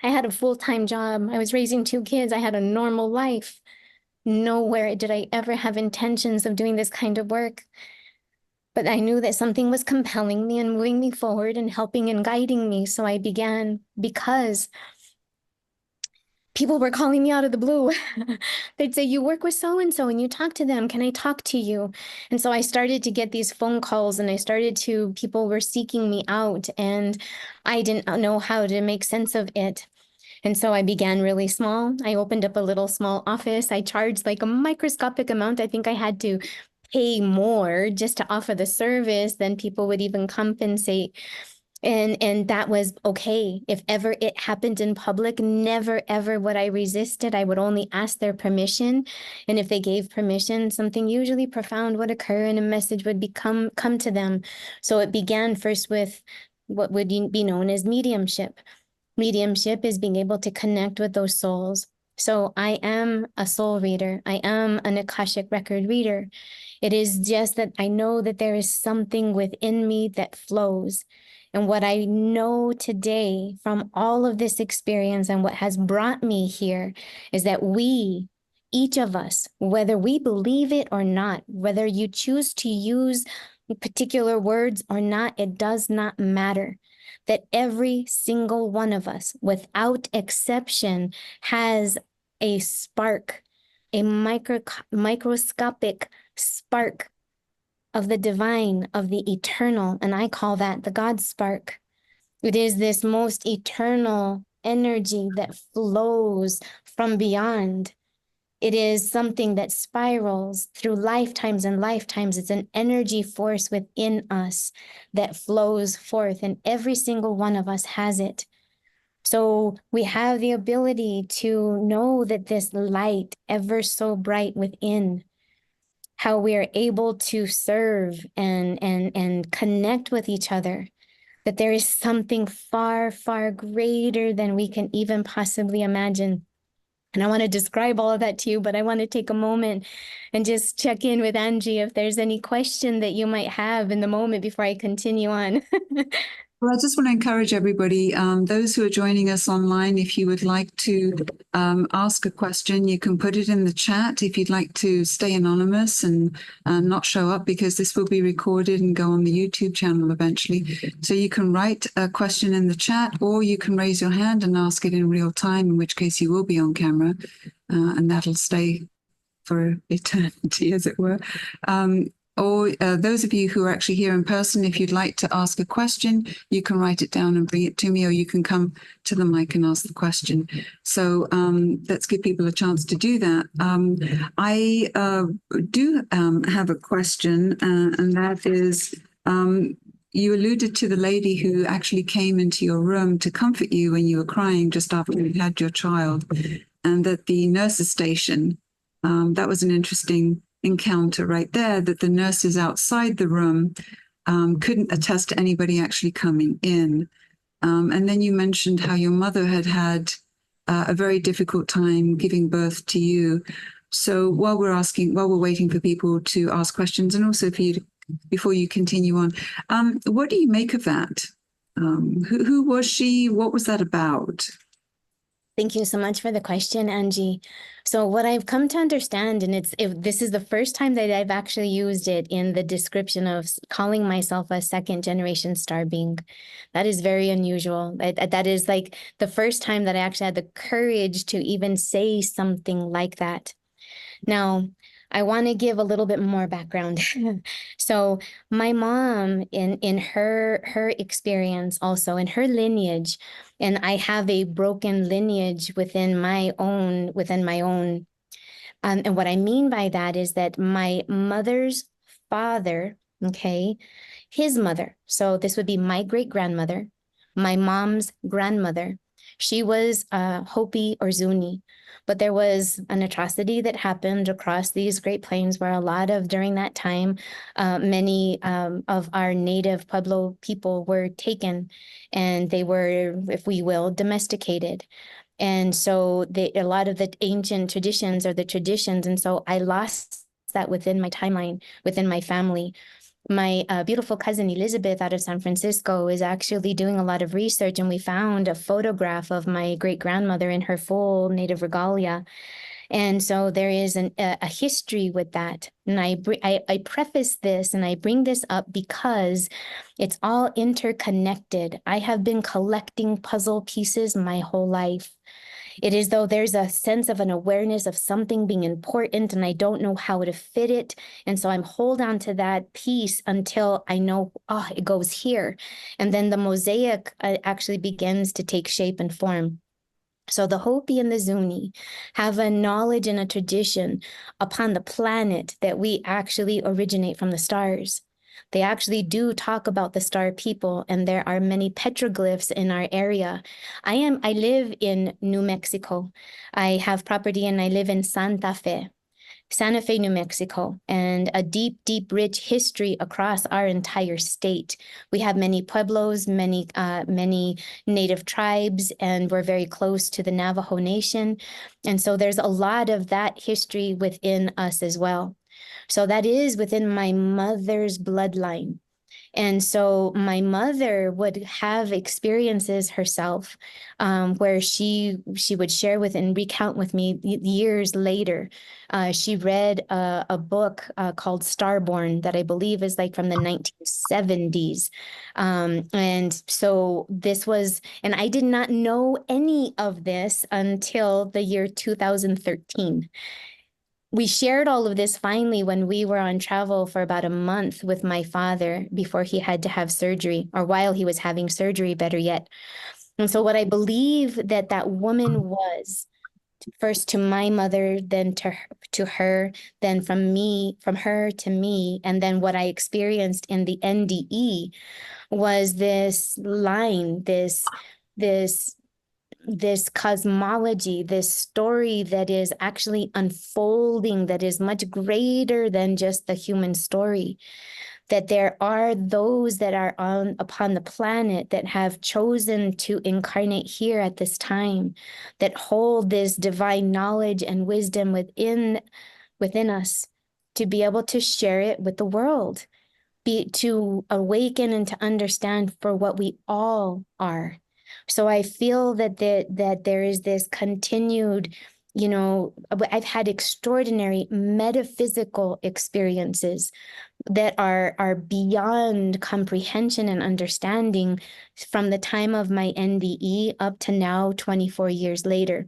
B: I had a full-time job. I was raising 2 kids. I had a normal life. Nowhere did I ever have intentions of doing this kind of work. But I knew that something was compelling me and moving me forward and helping and guiding me. So I began because people were calling me out of the blue. They'd say, "You work with so-and-so and you talk to them. Can I talk to you?" And so I started to get these phone calls and people were seeking me out and I didn't know how to make sense of it. And so I began really small. I opened up a little small office. I charged like a microscopic amount. I think I had to pay more just to offer the service than people would even compensate. And that was okay. If ever it happened in public, never, ever would I resist it. I would only ask their permission. And if they gave permission, something usually profound would occur and a message would come to them. So it began first with what would be known as mediumship. Mediumship is being able to connect with those souls. So I am a soul reader. I am an Akashic record reader. It is just that I know that there is something within me that flows. And what I know today from all of this experience and what has brought me here is that each of us, whether we believe it or not, whether you choose to use particular words or not, it does not matter. That every single one of us, without exception, has a spark, a microscopic spark of the divine, of the eternal, and I call that the God spark. It is this most eternal energy that flows from beyond. It is something that spirals through lifetimes and lifetimes. It's an energy force within us that flows forth, and every single one of us has it. So we have the ability to know that this light, ever so bright within, how we are able to serve and connect with each other, that there is something far, far greater than we can even possibly imagine. And I want to describe all of that to you, but I want to take a moment and just check in with Angie if there's any question that you might have in the moment before I continue on.
A: Well, I just want to encourage everybody, those who are joining us online, if you would like to ask a question, you can put it in the chat. If you'd like to stay anonymous and not show up, because this will be recorded and go on the YouTube channel eventually. So you can write a question in the chat, or you can raise your hand and ask it in real time, in which case you will be on camera, and that'll stay for eternity, as it were. Or those of you who are actually here in person, if you'd like to ask a question, you can write it down and bring it to me, or you can come to the mic and ask the question. So let's give people a chance to do that. I do have a question, and that is, you alluded to the lady who actually came into your room to comfort you when you were crying just after you had your child, and that the nurses station, that was an interesting encounter right there, that the nurses outside the room couldn't attest to anybody actually coming in. And then you mentioned how your mother had had a very difficult time giving birth to you. So while we're waiting for people to ask questions, and also for you before you continue on, what do you make of that? Who was she? What was that about?
B: Thank you so much for the question, Angie. So what I've come to understand, and this is the first time that I've actually used it in the description of calling myself a second generation star being. That is very unusual. That is like the first time that I actually had the courage to even say something like that. Now, I want to give a little bit more background. So my mom, in her experience, also in her lineage, and I have a broken lineage within my own. And what I mean by that is that my mother's father, okay, his mother. So this would be my great grandmother, my mom's grandmother. She was Hopi or Zuni. But there was an atrocity that happened across these Great Plains where during that time, many of our native Pueblo people were taken, and they were, if we will, domesticated. And so a lot of the ancient traditions are the traditions. And so I lost that within my timeline, within my family. My beautiful cousin Elizabeth out of San Francisco is actually doing a lot of research, and we found a photograph of my great grandmother in her full native regalia. And so there is a history with that. And I preface this and I bring this up because it's all interconnected. I have been collecting puzzle pieces my whole life. It is though there's a sense of an awareness of something being important, and I don't know how to fit it. And so I'm hold on to that piece until I know, it goes here. And then the mosaic actually begins to take shape and form. So the Hopi and the Zuni have a knowledge and a tradition upon the planet that we actually originate from the stars. They actually do talk about the star people, and there are many petroglyphs in our area. I live in New Mexico. I have property and I live in Santa Fe, New Mexico, and a deep, deep, rich history across our entire state. We have many pueblos, many native tribes, and we're very close to the Navajo Nation. And so there's a lot of that history within us as well. So that is within my mother's bloodline. And so my mother would have experiences herself where she would share with and recount with me years later. She read a book called Starborn that I believe is like from the 1970s. And so this was, and I did not know any of this until the year 2013. We shared all of this finally when we were on travel for about a month with my father before he had to have surgery, or while he was having surgery, better yet. And so what I believe that woman was, first to my mother, then to her, then from her to me, and then what I experienced in the NDE was this line, this this cosmology, this story that is actually unfolding, that is much greater than just the human story. That there are those that are upon the planet that have chosen to incarnate here at this time, that hold this divine knowledge and wisdom within us, to be able to share it with the world, to awaken and to understand for what we all are. So I feel that there is this continued, I've had extraordinary metaphysical experiences that are beyond comprehension and understanding from the time of my NDE up to now, 24 years later.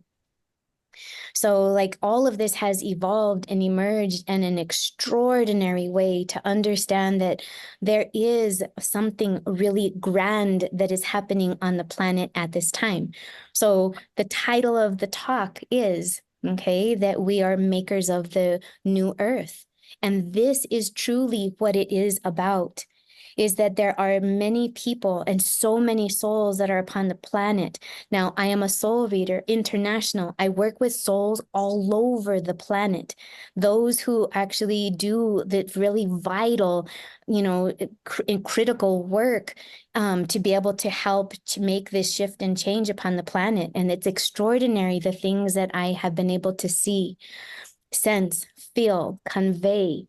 B: So like all of this has evolved and emerged in an extraordinary way to understand that there is something really grand that is happening on the planet at this time. So the title of the talk is, okay, that we are makers of the new earth. And this is truly what it is about, is that there are many people and so many souls that are upon the planet. Now, I am a soul reader, international. I work with souls all over the planet. Those who actually do the really vital, critical work to be able to help to make this shift and change upon the planet. And it's extraordinary, the things that I have been able to see, sense, feel, convey.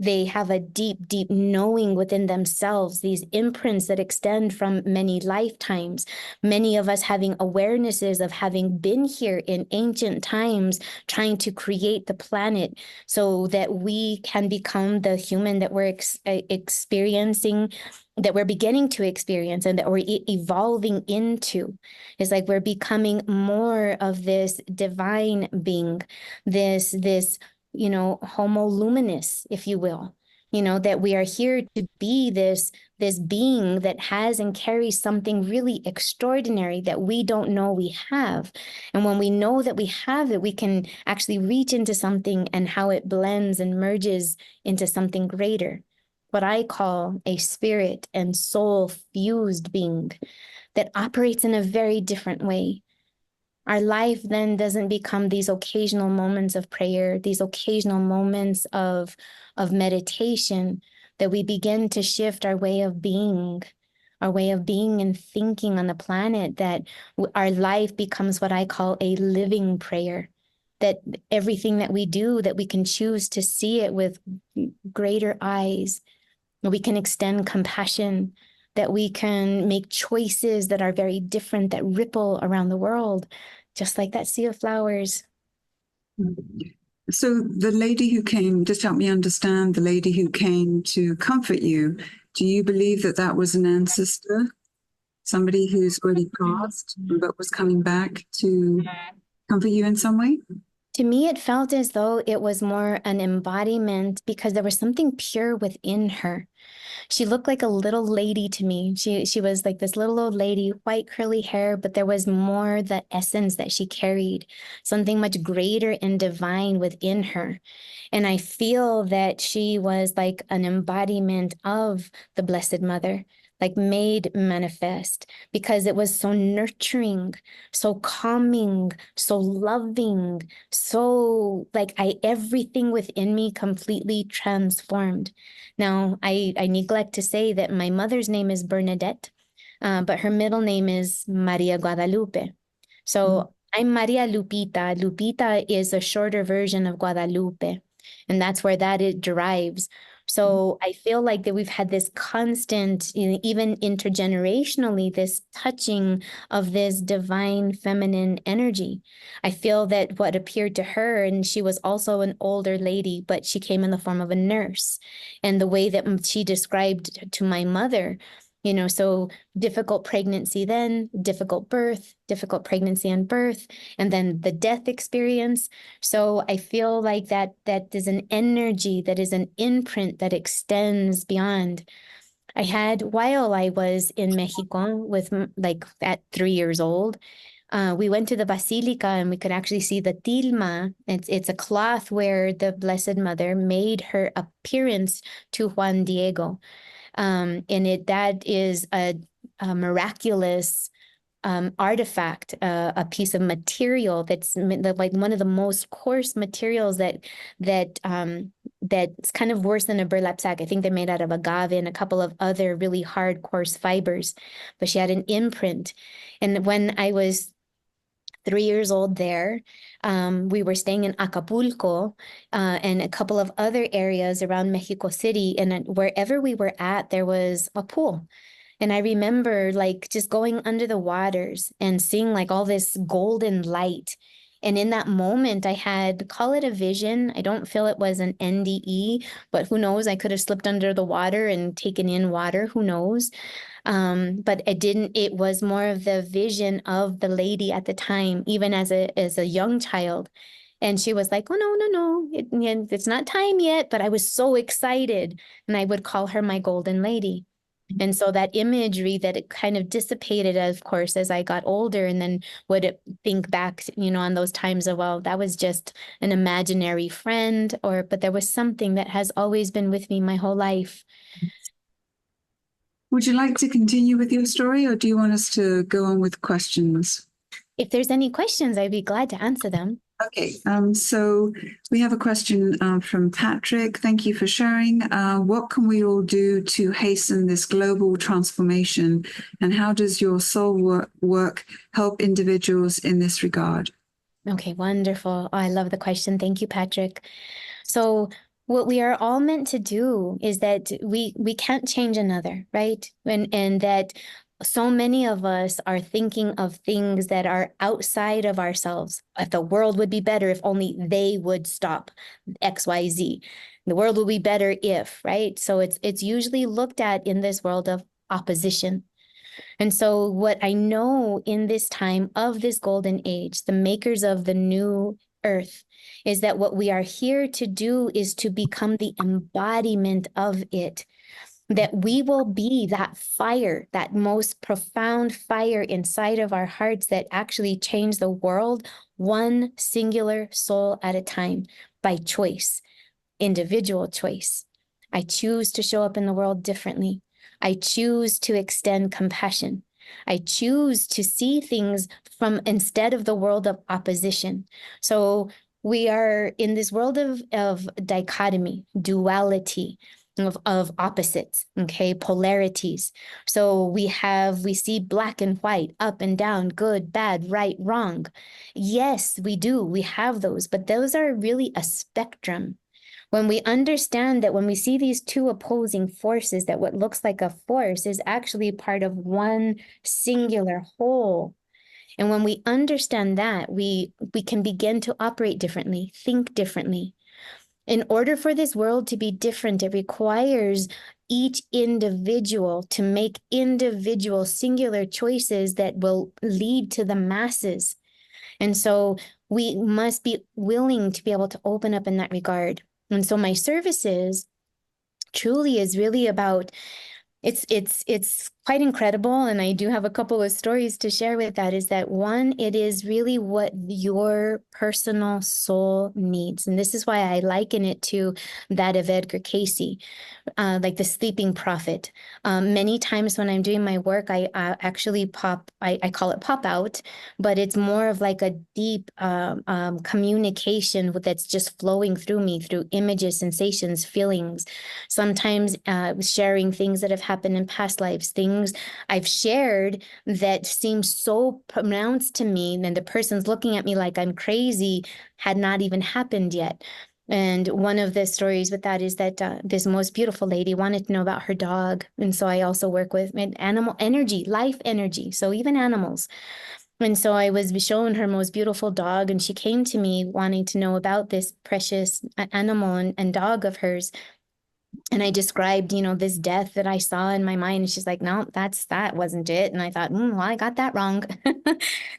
B: They have a deep, deep knowing within themselves, these imprints that extend from many lifetimes. Many of us having awarenesses of having been here in ancient times, trying to create the planet so that we can become the human that we're experiencing, that we're beginning to experience, and that we're evolving into. It's like we're becoming more of this divine being, this homo luminous, if you will, that we are here to be this being that has and carries something really extraordinary that we don't know we have. And when we know that we have it, we can actually reach into something and how it blends and merges into something greater. What I call a spirit and soul fused being that operates in a very different way. Our life then doesn't become these occasional moments of prayer, these occasional moments of meditation, that we begin to shift our way of being and thinking on the planet, that our life becomes what I call a living prayer, that everything that we do, that we can choose to see it with greater eyes, we can extend compassion, that we can make choices that are very different, that ripple around the world, just like that sea of flowers.
A: So the lady who came, just help me understand, the lady who came to comfort you, do you believe that that was an ancestor, somebody who's already passed but was coming back to comfort you in some way?
B: To me, it felt as though it was more an embodiment, because there was something pure within her. She looked like a little lady to me. She was like this little old lady, white curly hair, but there was more the essence that she carried, something much greater and divine within her. And I feel that she was like an embodiment of the Blessed Mother, like made manifest, because it was so nurturing, so calming, so loving, so like everything within me completely transformed. Now, I neglect to say that my mother's name is Bernadette, but her middle name is Maria Guadalupe. So I'm Maria Lupita. Lupita is a shorter version of Guadalupe, and that's where it derives. So I feel like that we've had this constant, even intergenerationally, this touching of this divine feminine energy. I feel that what appeared to her, and she was also an older lady, but she came in the form of a nurse. And the way that she described to my mother, so difficult pregnancy, then difficult birth, difficult pregnancy and birth, and then the death experience. So I feel like that is an energy, that is an imprint that extends beyond. I had, while I was in Mexico with at 3 years old, we went to the Basilica and we could actually see the tilma. It's a cloth where the Blessed Mother made her appearance to Juan Diego. And that is a miraculous artifact, a piece of material that's like one of the most coarse materials that's kind of worse than a burlap sack. I think they're made out of agave and a couple of other really hard, coarse fibers. But she had an imprint. And when I was 3 years old there, we were staying in Acapulco and a couple of other areas around Mexico City. And wherever we were at, there was a pool. And I remember like just going under the waters and seeing like all this golden light. And in that moment, I had, call it a vision. I don't feel it was an NDE, but who knows? I could have slipped under the water and taken in water. Who knows? But it didn't, it was more of the vision of the lady at the time, even as a young child. And she was like, oh, no, it's not time yet. But I was so excited. And I would call her my golden lady. And so that imagery that it kind of dissipated, of course, as I got older, and then would think back, on those times of, well, that was just an imaginary friend, but there was something that has always been with me my whole life.
A: Would you like to continue with your story, or do you want us to go on with questions?
B: If there's any questions, I'd be glad to answer them.
A: Okay, so we have a question from Patrick. Thank you for sharing. What can we all do to hasten this global transformation, and how does your soul work help individuals in this regard?
B: Okay, wonderful. Oh, I love the question. Thank you, Patrick. So what we are all meant to do is that we can't change another, right? And that so many of us are thinking of things that are outside of ourselves. If the world would be better if only they would stop XYZ. The world will be better if, right? So it's usually looked at in this world of opposition. And so what I know in this time of this golden age, the makers of the new earth, is that what we are here to do is to become the embodiment of it. That we will be that fire, that most profound fire inside of our hearts that actually change the world, one singular soul at a time, by choice, individual choice. I choose to show up in the world differently. I choose to extend compassion. I choose to see things from instead of the world of opposition. So we are in this world of dichotomy, duality, of opposites, okay, polarities. So we see black and white, up and down, good, bad, right, wrong. Yes, we do. We have those, but those are really a spectrum. When we understand that when we see these two opposing forces, that what looks like a force is actually part of one singular whole. And when we understand that, we can begin to operate differently, think differently. In order for this world to be different, it requires each individual to make individual singular choices that will lead to the masses. And so we must be willing to be able to open up in that regard. And so my services truly is really about, it's quite incredible. And I do have a couple of stories to share with that, is that one, it is really what your personal soul needs. And this is why I liken it to that of Edgar Cayce, like the sleeping prophet. Many times when I'm doing my work, I actually I call it pop out, but it's more of like a deep communication that's just flowing through me through images, sensations, feelings, sometimes sharing things that have happened in past lives, things I've shared that seem so pronounced to me, and the person's looking at me like I'm crazy, had not even happened yet. And one of the stories with that is that this most beautiful lady wanted to know about her dog. And so I also work with animal energy, life energy. So even animals. And so I was showing her most beautiful dog, and she came to me wanting to know about this precious animal and dog of hers. And I described, this death that I saw in my mind. And she's like, no, that wasn't it. And I thought, well, I got that wrong.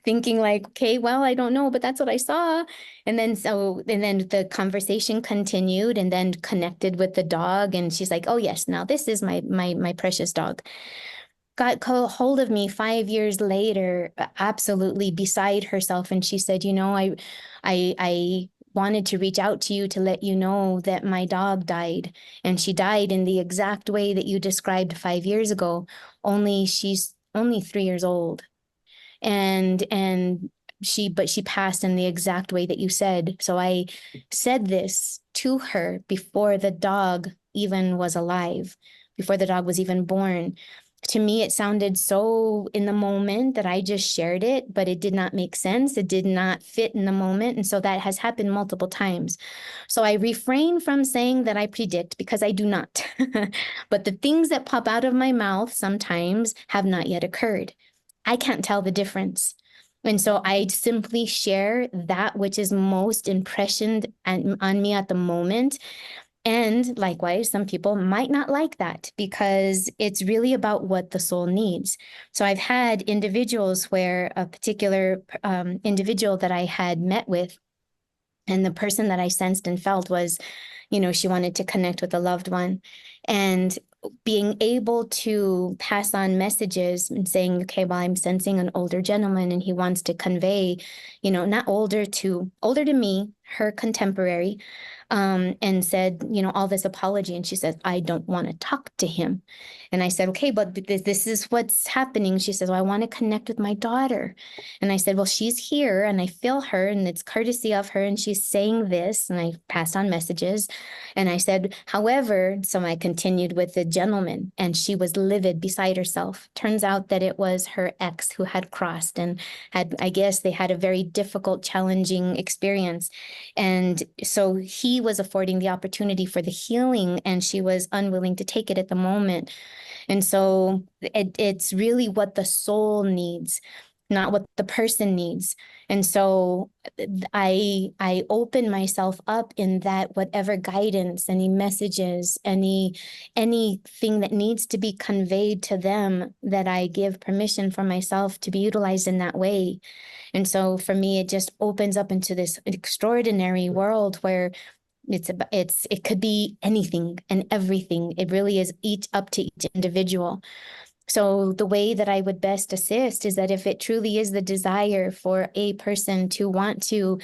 B: Thinking like, okay, well, I don't know, but that's what I saw. And then the conversation continued and then connected with the dog. And she's like, oh yes, now this is my precious dog. Got hold of me 5 years later, absolutely beside herself. And she said, I wanted to reach out to you to let you know that my dog died, and she died in the exact way that you described 5 years ago, only she's only 3 years old. and but she passed in the exact way that you said. So I said this to her before the dog even was alive, before the dog was even born. To me, it sounded so in the moment that I just shared it, but it did not make sense. It did not fit in the moment. And so that has happened multiple times. So I refrain from saying that I predict, because I do not. But the things that pop out of my mouth sometimes have not yet occurred. I can't tell the difference. And so I simply share that which is most impressioned on me at the moment. And likewise, some people might not like that, because it's really about what the soul needs. So I've had individuals where a particular individual that I had met with, and the person that I sensed and felt was, she wanted to connect with a loved one. And being able to pass on messages and saying, okay, well, I'm sensing an older gentleman and he wants to convey, not older to me, her contemporary, and said, all this apology. And she says, I don't want to talk to him. And I said, okay, but this is what's happening. She says, well, I want to connect with my daughter. And I said, well, she's here and I feel her and it's courtesy of her. And she's saying this. And I passed on messages. And I said, however, so I continued with the gentleman, and she was livid beside herself. Turns out that it was her ex who had crossed and I guess they had a very difficult, challenging experience. And so he was affording the opportunity for the healing, and she was unwilling to take it at the moment. And so it's really what the soul needs, not what the person needs. And so I open myself up in that whatever guidance, any messages, anything that needs to be conveyed to them, that I give permission for myself to be utilized in that way. And so for me, it just opens up into this extraordinary world where it could be anything and everything. It really is up to each individual. So the way that I would best assist is that if it truly is the desire for a person to want to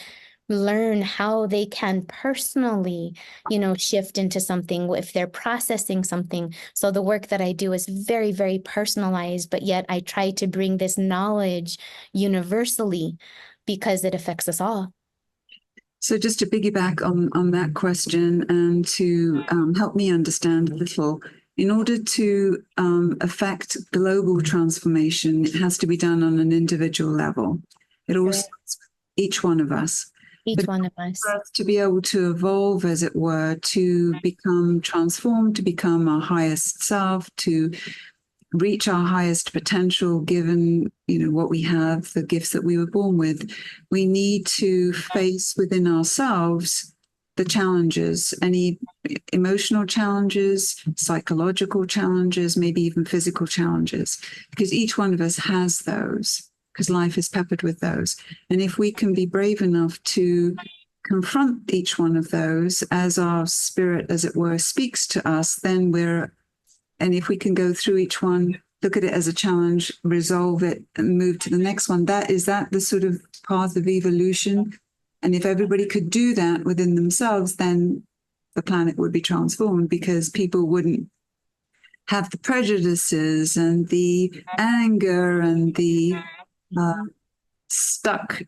B: learn how they can personally, shift into something, if they're processing something. So the work that I do is very, very personalized, but yet I try to bring this knowledge universally because it affects us all.
A: So just to piggyback on that question and to help me understand a little, in order to affect global transformation, it has to be done on an individual level. It all starts with each one of us.
B: Each one of us.
A: For us to be able to evolve, as it were, to become transformed, to become our highest self, to reach our highest potential, given what we have, the gifts that we were born with, we need to face within ourselves the challenges, any emotional challenges, psychological challenges, maybe even physical challenges, because each one of us has those, because life is peppered with those. And if we can be brave enough to confront each one of those as our spirit, as it were, speaks to us, then and if we can go through each one, look at it as a challenge, resolve it, and move to the next one, is that the sort of path of evolution? And if everybody could do that within themselves, then the planet would be transformed, because people wouldn't have the prejudices and the anger and the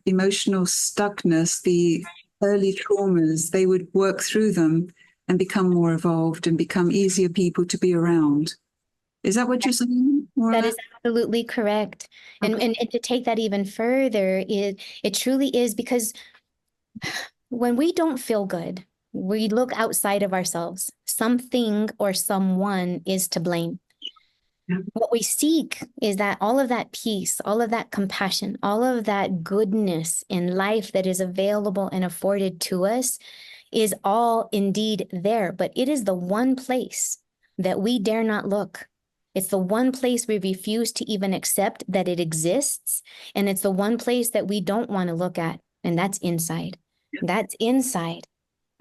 A: emotional stuckness, the early traumas. They would work through them and become more evolved and become easier people to be around. Is that what you're saying?
B: That is absolutely correct. Okay. And to take that even further, it truly is, because when we don't feel good, we look outside of ourselves. Something or someone is to blame. Yeah. What we seek is that all of that peace, all of that compassion, all of that goodness in life that is available and afforded to us is all indeed there, but it is the one place that we dare not look. It's the one place we refuse to even accept that it exists. And it's the one place that we don't want to look at. And that's inside. That's inside.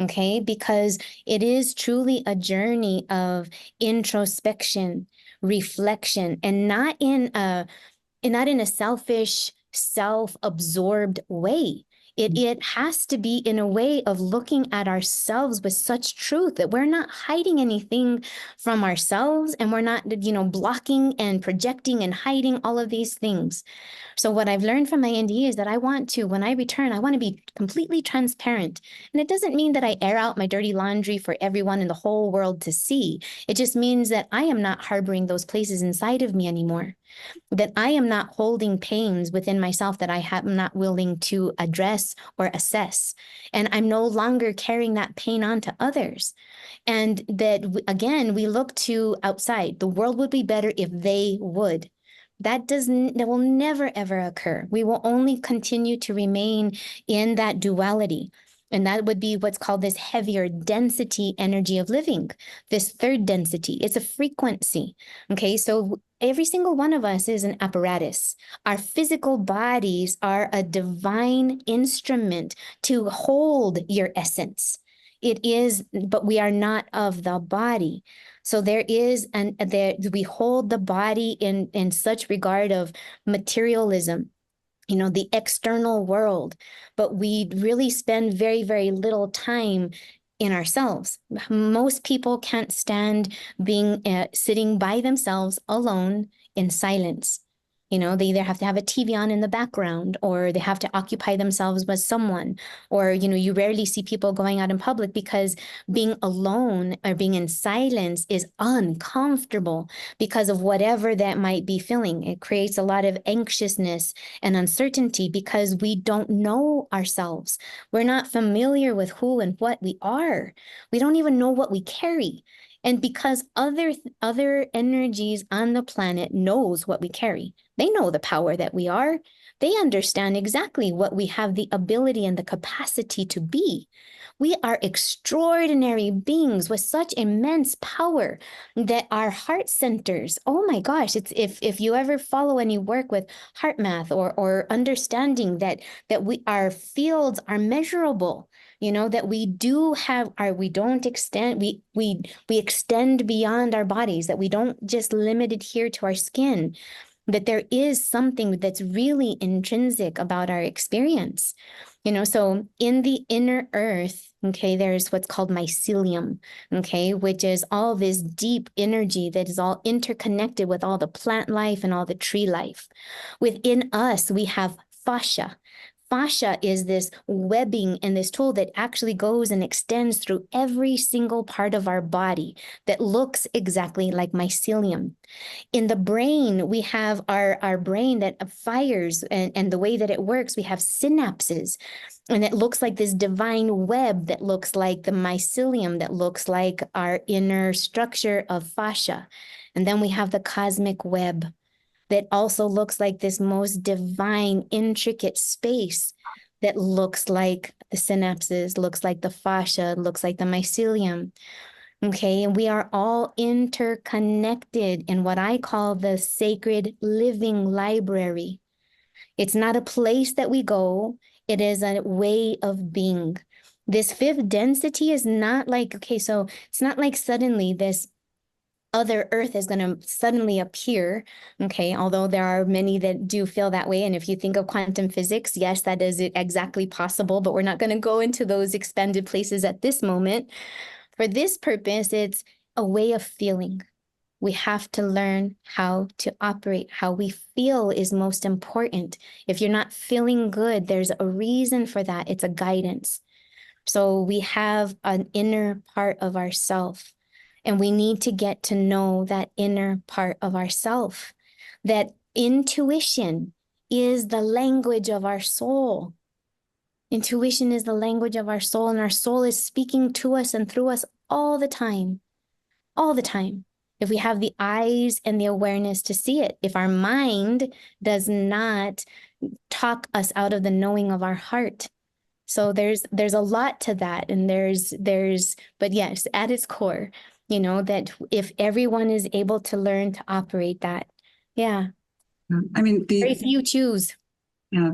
B: Okay. Because it is truly a journey of introspection, reflection, and not in a selfish, self-absorbed way. It has to be in a way of looking at ourselves with such truth that we're not hiding anything from ourselves, and we're not, blocking and projecting and hiding all of these things. So what I've learned from my NDE is that when I return, I want to be completely transparent. And it doesn't mean that I air out my dirty laundry for everyone in the whole world to see. It just means that I am not harboring those places inside of me anymore, that I am not holding pains within myself that I am not willing to address or assess. And I'm no longer carrying that pain on to others. And that, again, we look to outside. The world would be better if they would. That will never, ever occur. We will only continue to remain in that duality. And that would be what's called this heavier density energy of living, this third density. It's a frequency. Okay, so every single one of us is an apparatus. Our physical bodies are a divine instrument to hold your essence. It is, but we are not of the body. So we hold the body in such regard of materialism, the external world, but we really spend very, very little time in ourselves. Most people can't stand sitting by themselves alone in silence. They either have to have a TV on in the background, or they have to occupy themselves with someone, or, you rarely see people going out in public because being alone or being in silence is uncomfortable because of whatever that might be feeling. It creates a lot of anxiousness and uncertainty because we don't know ourselves. We're not familiar with who and what we are. We don't even know what we carry. And because other energies on the planet knows what we carry, they know the power that we are. They understand exactly what we have the ability and the capacity to be. We are extraordinary beings with such immense power that our heart centers, oh my gosh, it's if you ever follow any work with heart math or understanding that our fields are measurable. That we extend beyond our bodies, that we don't just limit it here to our skin, that there is something that's really intrinsic about our experience. So in the inner earth, okay, there's what's called mycelium, okay, which is all this deep energy that is all interconnected with all the plant life and all the tree life. Within us, we have fascia. Fascia is this webbing and this tool that actually goes and extends through every single part of our body that looks exactly like mycelium. In the brain, we have our brain that fires, and the way that it works, we have synapses. And it looks like this divine web that looks like the mycelium, that looks like our inner structure of fascia. And then we have the cosmic web that also looks like this most divine, intricate space that looks like the synapses, looks like the fascia, looks like the mycelium. Okay, and we are all interconnected in what I call the sacred living library. It's not a place that we go, it is a way of being. This fifth density is not like, okay, so it's not like suddenly this other earth is going to suddenly appear, okay, although there are many that do feel that way. And if you think of quantum physics, yes, that is exactly possible, but we're not going to go into those expanded places at this moment. For this purpose, it's a way of feeling. We have to learn how to operate. How we feel is most important. If you're not feeling good, there's a reason for that. It's a guidance. So we have an inner part of ourself, and we need to get to know that inner part of ourself. That intuition is the language of our soul. Intuition is the language of our soul, and our soul is speaking to us and through us all the time. All the time. If we have the eyes and the awareness to see it. If our mind does not talk us out of the knowing of our heart. So there's a lot to that. And but yes, at its core, that if everyone is able to learn to operate that, yeah.
A: I mean,
B: very few choose.
A: Yeah,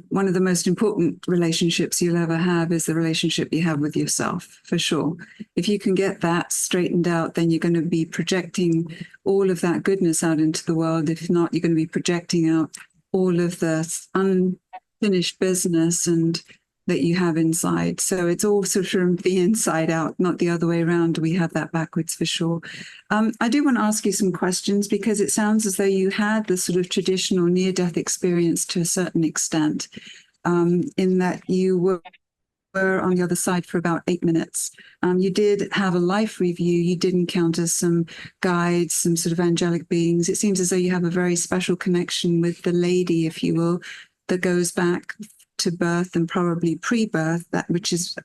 A: one of the most important relationships you'll ever have is the relationship you have with yourself, for sure. If you can get that straightened out, then you're going to be projecting all of that goodness out into the world. If not, you're going to be projecting out all of the unfinished business and that you have inside. So it's all sort of from the inside out, not the other way around. We have that backwards for sure. I do want to ask you some questions because it sounds as though you had the sort of traditional near-death experience to a certain extent, in that you were on the other side for about 8 minutes. You did have a life review. You did encounter some guides, some sort of angelic beings. It seems as though you have a very special connection with the lady, if you will, that goes back to birth and probably pre-birth, that which is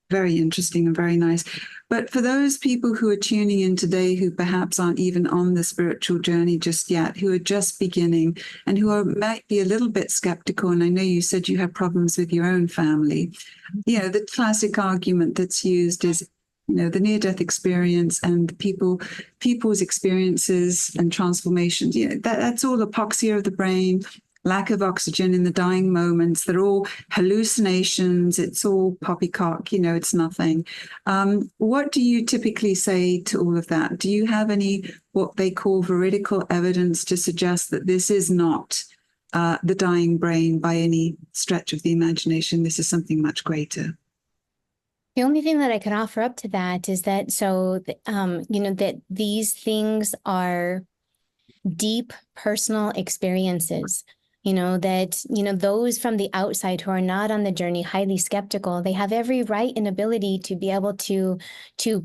A: very interesting and very nice. But for those people who are tuning in today who perhaps aren't even on the spiritual journey just yet, who are just beginning and might be a little bit skeptical, and I know you said you have problems with your own family, the classic argument that's used is, the near-death experience and people's experiences and transformations, that's all apoxia of the brain, lack of oxygen in the dying moments. They're all hallucinations. It's all poppycock, it's nothing. What do you typically say to all of that? Do you have any, what they call veridical evidence to suggest that this is not the dying brain by any stretch of the imagination? This is something much greater.
B: The only thing that I could offer up to that is that, that these things are deep personal experiences. Those from the outside who are not on the journey, highly skeptical, they have every right and ability to be able to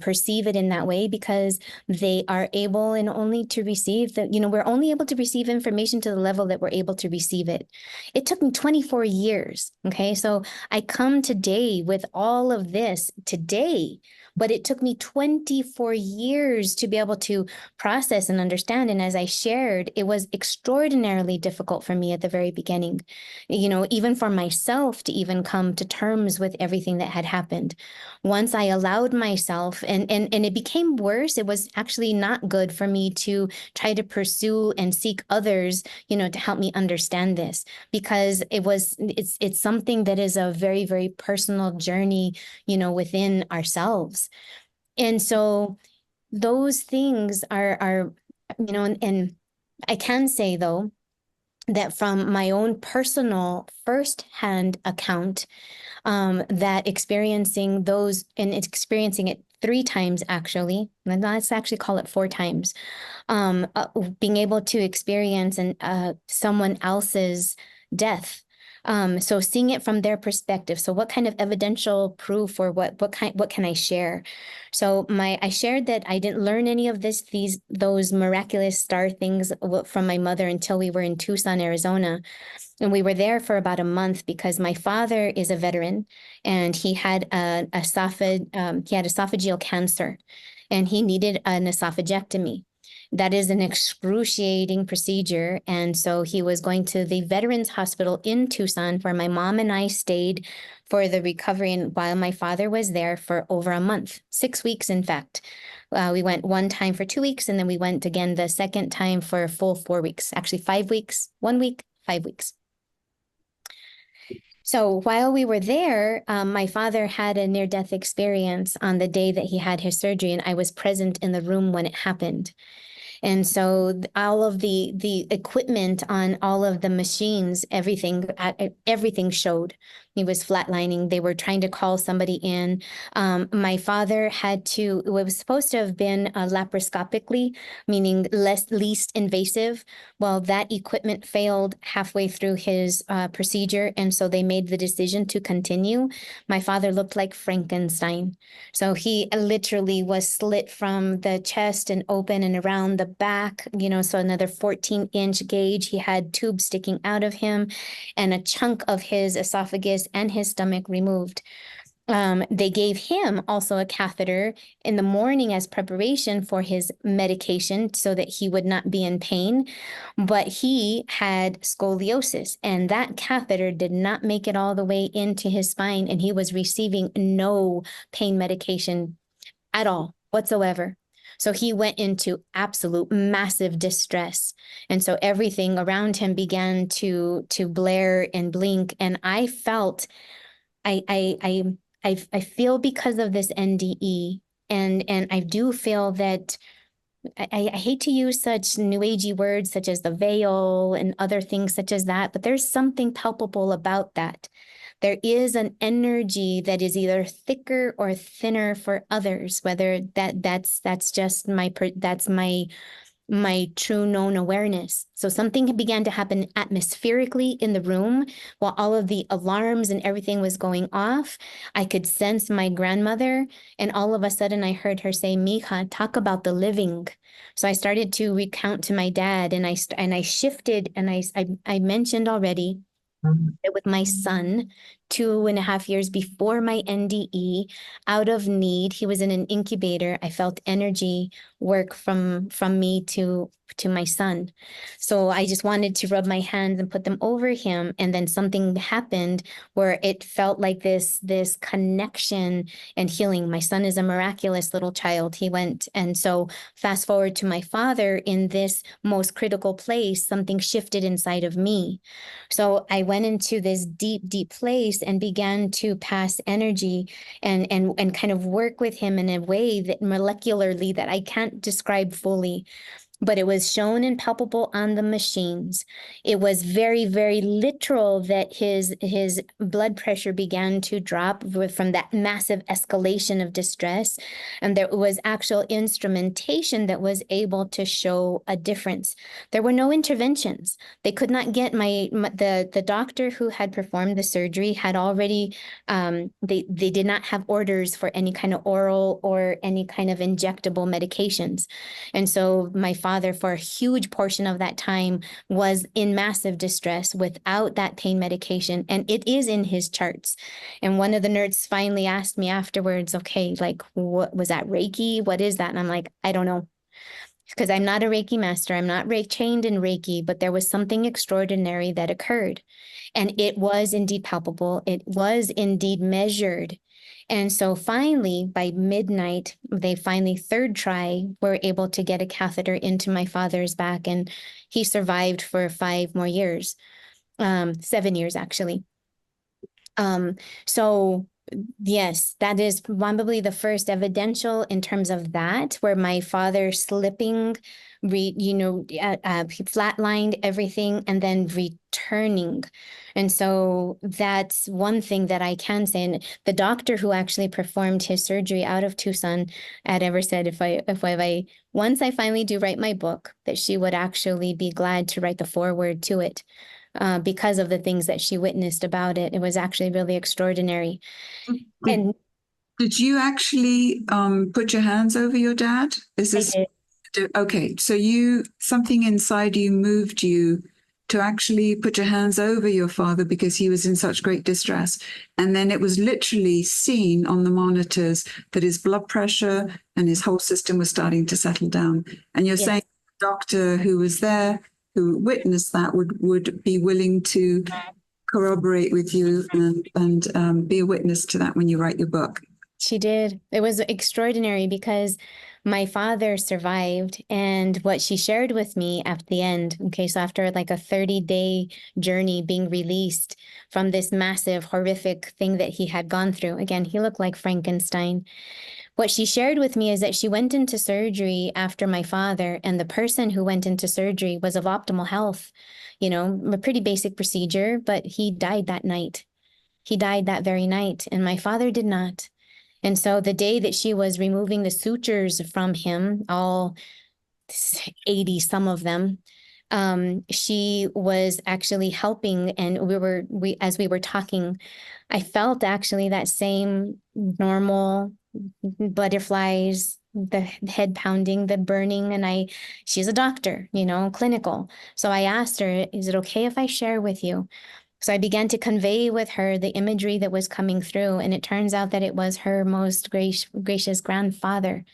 B: perceive it in that way, because they are able and only to receive we're only able to receive information to the level that we're able to receive it. It took me 24 years. Okay. So I come today with all of this today, but it took me 24 years to be able to process and understand. And as I shared, it was extraordinarily difficult for me at the very beginning, even for myself to even come to terms with everything that had happened. Once I allowed myself, and it became worse, it was actually not good for me to try to pursue and seek others, to help me understand this, because it's something that is a very, very personal journey, within ourselves. And so those things are, and I can say though, that from my own personal firsthand account, that experiencing those, and experiencing it 3 times actually, and let's actually call it 4 times, being able to experience someone else's death. So seeing it from their perspective. So what kind of evidential proof, or what can I share? So I shared that I didn't learn any of those miraculous star things from my mother until we were in Tucson, Arizona. And we were there for about a month because my father is a veteran, and he had esophageal cancer, and he needed an esophagectomy. That is an excruciating procedure. And so he was going to the Veterans Hospital in Tucson, where my mom and I stayed for the recovery, and while my father was there for over a month, 6 weeks, in fact. We went one time for 2 weeks, and then we went again the second time for a full 4 weeks, actually 5 weeks, 1 week, 5 weeks. So while we were there, my father had a near-death experience on the day that he had his surgery, and I was present in the room when it happened. And so all of the equipment on all of the machines, everything showed. He was flatlining. They were trying to call somebody in. My father it was supposed to have been laparoscopically, meaning least invasive. Well, that equipment failed halfway through his procedure. And so they made the decision to continue. My father looked like Frankenstein. So he literally was slit from the chest and open and around the back, so another 14-inch gauge. He had tubes sticking out of him, and a chunk of his esophagus and his stomach removed. They gave him also a catheter in the morning as preparation for his medication so that he would not be in pain. But he had scoliosis, and that catheter did not make it all the way into his spine, and he was receiving no pain medication at all whatsoever. So he went into absolute massive distress. And so everything around him began to blare and blink. And I felt, I feel, because of this NDE, and I do feel that I hate to use such new agey words such as the veil and other things such as that, but there's something palpable about that. there is an energy that is either thicker or thinner for others, whether that's just that's my true known awareness. So something began to happen atmospherically in the room while all of the alarms and everything was going off. I could sense my grandmother, and all of a sudden I heard her say, "Mija, talk about the living." So I started to recount to my dad, and I shifted, and I mentioned already with my son 2.5 years before my NDE, out of need. He was in an incubator. I felt energy work from me to my son. So I just wanted to rub my hands and put them over him. And then something happened where it felt like this connection and healing. My son is a miraculous little child. He went. And so fast forward to my father in this most critical place, something shifted inside of me. So I went into this deep, deep place and began to pass energy and kind of work with him in a way that molecularly that I can't describe fully, but it was shown and palpable on the machines. It was very, very literal that his blood pressure began to drop from that massive escalation of distress. And there was actual instrumentation that was able to show a difference. There were no interventions. They could not get the doctor who had performed the surgery had already, they did not have orders for any kind of oral or any kind of injectable medications. And so my father, for a huge portion of that time, was in massive distress without that pain medication. And it is in his charts. And one of the nerds finally asked me afterwards, okay, like, what was that, Reiki? What is that? And I'm like, I don't know. Because I'm not a Reiki master. I'm not trained in Reiki, but there was something extraordinary that occurred. And it was indeed palpable. It was indeed measured. And so finally, by midnight, they finally, third try, were able to get a catheter into my father's back. And he survived for 5 more years, 7 years, actually. So yes, that is probably the first evidential in terms of that, where my father slipping, he flatlined everything and then returning. And so that's one thing that I can say. And the doctor who actually performed his surgery out of Tucson had ever said, if I once I finally do write my book, that she would actually be glad to write the foreword to it. Because of the things that she witnessed about it. It was actually really extraordinary. And
A: Did you actually put your hands over your dad? Is
B: I
A: this
B: did.
A: okay? So something inside you moved you to actually put your hands over your father because he was in such great distress. And then it was literally seen on the monitors that his blood pressure and his whole system was starting to settle down. And you're saying the doctor who was there, who witnessed that, would be willing to corroborate with you and be a witness to that when you write your book.
B: She did. It was extraordinary because my father survived, and what she shared with me at the end, okay, so after like a 30-day journey being released from this massive, horrific thing that he had gone through. Again, he looked like Frankenstein. What she shared with me is that she went into surgery after my father, and the person who went into surgery was of optimal health, a pretty basic procedure, but he died that night. He died that very night, and my father did not. And so the day that she was removing the sutures from him, all 80, some of them, she was actually helping. And as we were talking, I felt actually that same normal butterflies, the head pounding, the burning. And she's a doctor, clinical. So I asked her, is it okay if I share with you? So I began to convey with her the imagery that was coming through. And it turns out that it was her most gracious grandfather.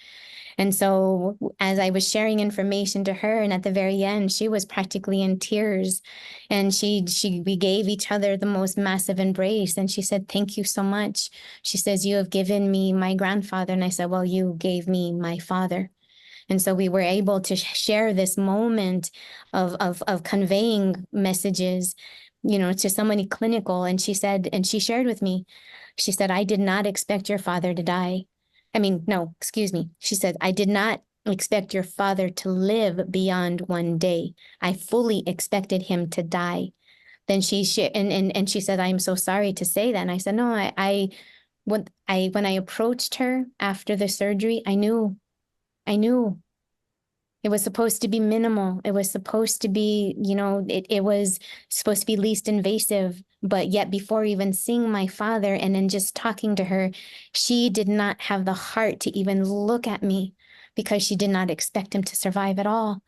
B: And so as I was sharing information to her, and at the very end, she was practically in tears. And we gave each other the most massive embrace. And she said, "Thank you so much." She says, "You have given me my grandfather." And I said, "Well, you gave me my father." And so we were able to share this moment of conveying messages, to somebody clinical. And she said, and she shared with me, she said, "I did not expect your father to die. I mean, no, excuse me." She said, "I did not expect your father to live beyond one day. I fully expected him to die. Then and she said, "I'm so sorry to say that." And I said, "No, when I approached her after the surgery, I knew it was supposed to be minimal. It was supposed to be, it was supposed to be least invasive. But yet before even seeing my father and then just talking to her, she did not have the heart to even look at me because she did not expect him to survive at all.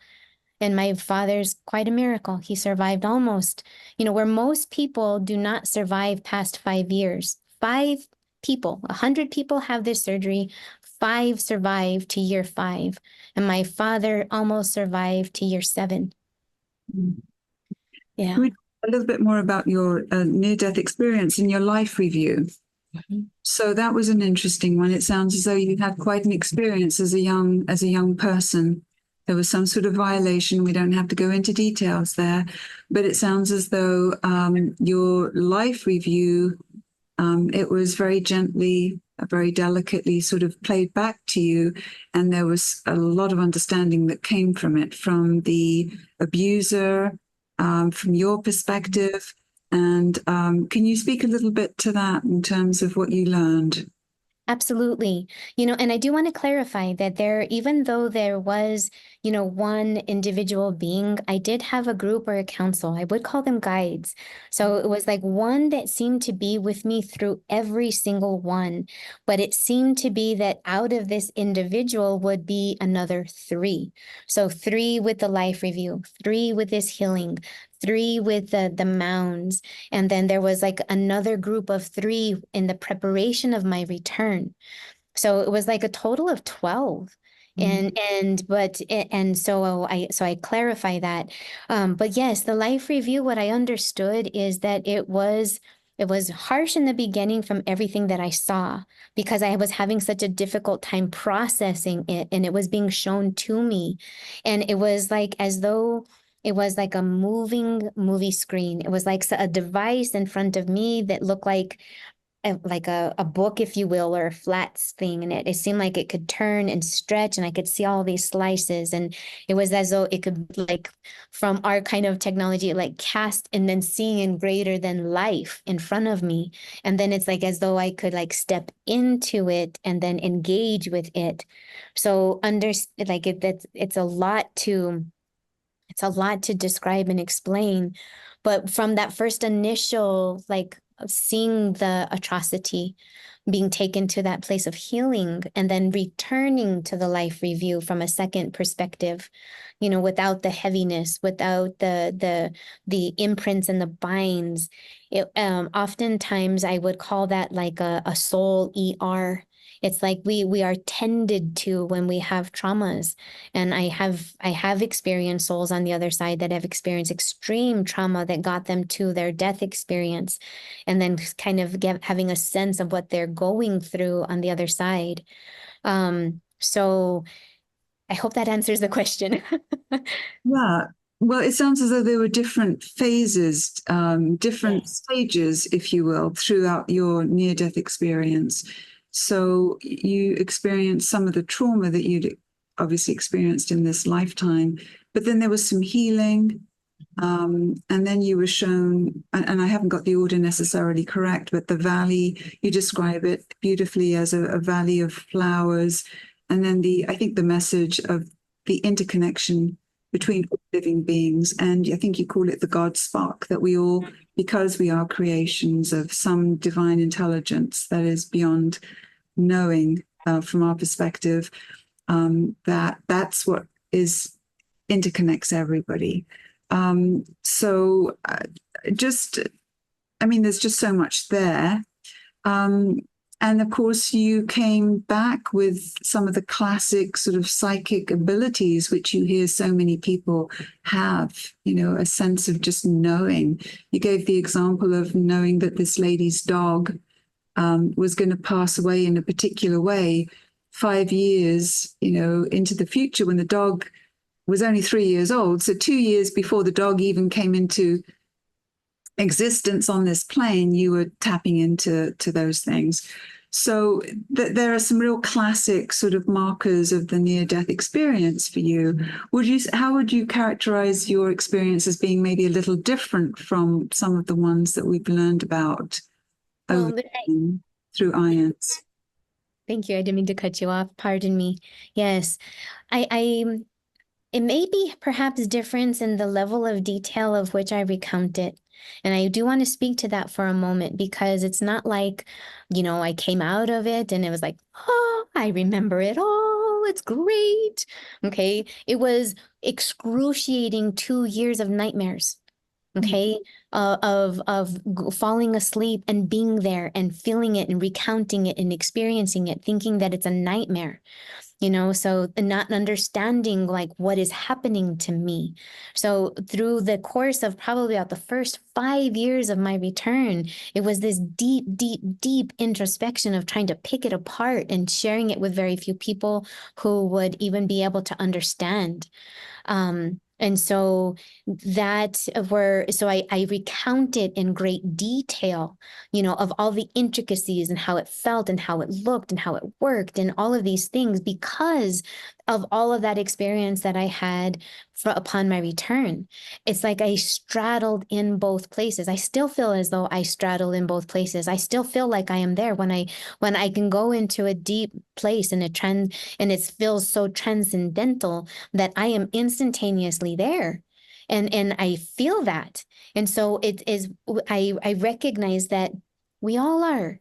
B: And my father's quite a miracle. He survived almost, where most people do not survive past 5 years. 5 people, 100 people have this surgery. 5 survive to year 5. And my father almost survived to year 7. Yeah.
A: Can we talk a little bit more about your near-death experience in your life review? So that was an interesting one. It sounds as though you had quite an experience as a young person. There was some sort of violation. We don't have to go into details there, but it sounds as though your life review, it was very gently, very delicately sort of played back to you, and there was a lot of understanding that came from it, from the abuser, from your perspective. And can you speak a little bit to that in terms of what you learned?
B: Absolutely. And I do want to clarify that even though there was, one individual being, I did have a group or a council. I would call them guides. So it was like one that seemed to be with me through every single one. But it seemed to be that out of this individual would be another 3. So 3 with the life review, 3 with this healing, 3 with the mounds. And then there was like another group of 3 in the preparation of my return. So it was like a total of 12. So I clarify that. But yes, the life review, what I understood is that it was harsh in the beginning from everything that I saw, because I was having such a difficult time processing it, and it was being shown to me. And it was like as though it was like a moving movie screen. It was like a device in front of me that looked like a book, if you will, or a flat thing. And it seemed like it could turn and stretch, and I could see all these slices. And it was as though it could, like, from our kind of technology, like cast and then seeing in greater than life in front of me. And then it's like as though I could like step into it and then engage with it. So it's a lot to describe and explain. But from that first initial, like seeing the atrocity, being taken to that place of healing, and then returning to the life review from a second perspective, without the heaviness, without the imprints and the binds. Oftentimes I would call that like a soul ER. It's like we are tended to when we have traumas. And I have experienced souls on the other side that have experienced extreme trauma that got them to their death experience, and then kind of having a sense of what they're going through on the other side. So I hope that answers the question.
A: Yeah. Well, it sounds as though there were different phases, different stages, if you will, throughout your near-death experience. So you experienced some of the trauma that you'd obviously experienced in this lifetime, but then there was some healing. And then you were shown, and I haven't got the order necessarily correct, but the valley, you describe it beautifully as a valley of flowers. And then I think the message of the interconnection between living beings. And I think you call it the God spark, that we all, because we are creations of some divine intelligence that is beyond knowing from our perspective, that's what interconnects everybody. There's just so much there. And of course, you came back with some of the classic sort of psychic abilities, which you hear so many people have, a sense of just knowing. You gave the example of knowing that this lady's dog was going to pass away in a particular way 5 years, into the future, when the dog was only 3 years old. So 2 years before the dog even came into existence on this plane, you were tapping into those things. So there are some real classic sort of markers of the near-death experience for you. How would you characterize your experience as being maybe a little different from some of the ones that we've learned about
B: Well,
A: through ions?
B: thank you. I didn't mean to cut you off. Pardon me. Yes, it may be perhaps difference in the level of detail of which I recount it. And I do want to speak to that for a moment because it's not like, I came out of it and it was like, oh, I remember it all. It's great. Okay. It was excruciating 2 years of nightmares. Okay. Of falling asleep and being there and feeling it and recounting it and experiencing it, thinking that it's a nightmare. So not understanding like what is happening to me. So through the course of probably about the first 5 years of my return, it was this deep, deep, deep introspection of trying to pick it apart and sharing it with very few people who would even be able to understand. And so I recount it in great detail, of all the intricacies and how it felt and how it looked and how it worked and all of these things because of all of that experience that I had upon my return. It's like I straddled in both places. I still feel as though I straddle in both places. I still feel like I am there when I can go into a deep place and it feels so transcendental that I am instantaneously there. And I feel that. And so I recognize that we all are.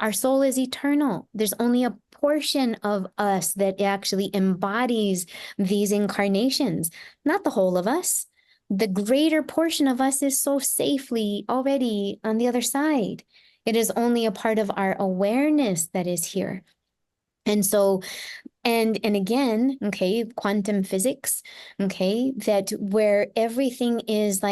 B: Our soul is eternal. There's only a portion of us that actually embodies these incarnations, not the whole of us. The greater portion of us is so safely already on the other side. It is only a part of our awareness that is here. And so and again, okay, quantum physics, okay, that where everything is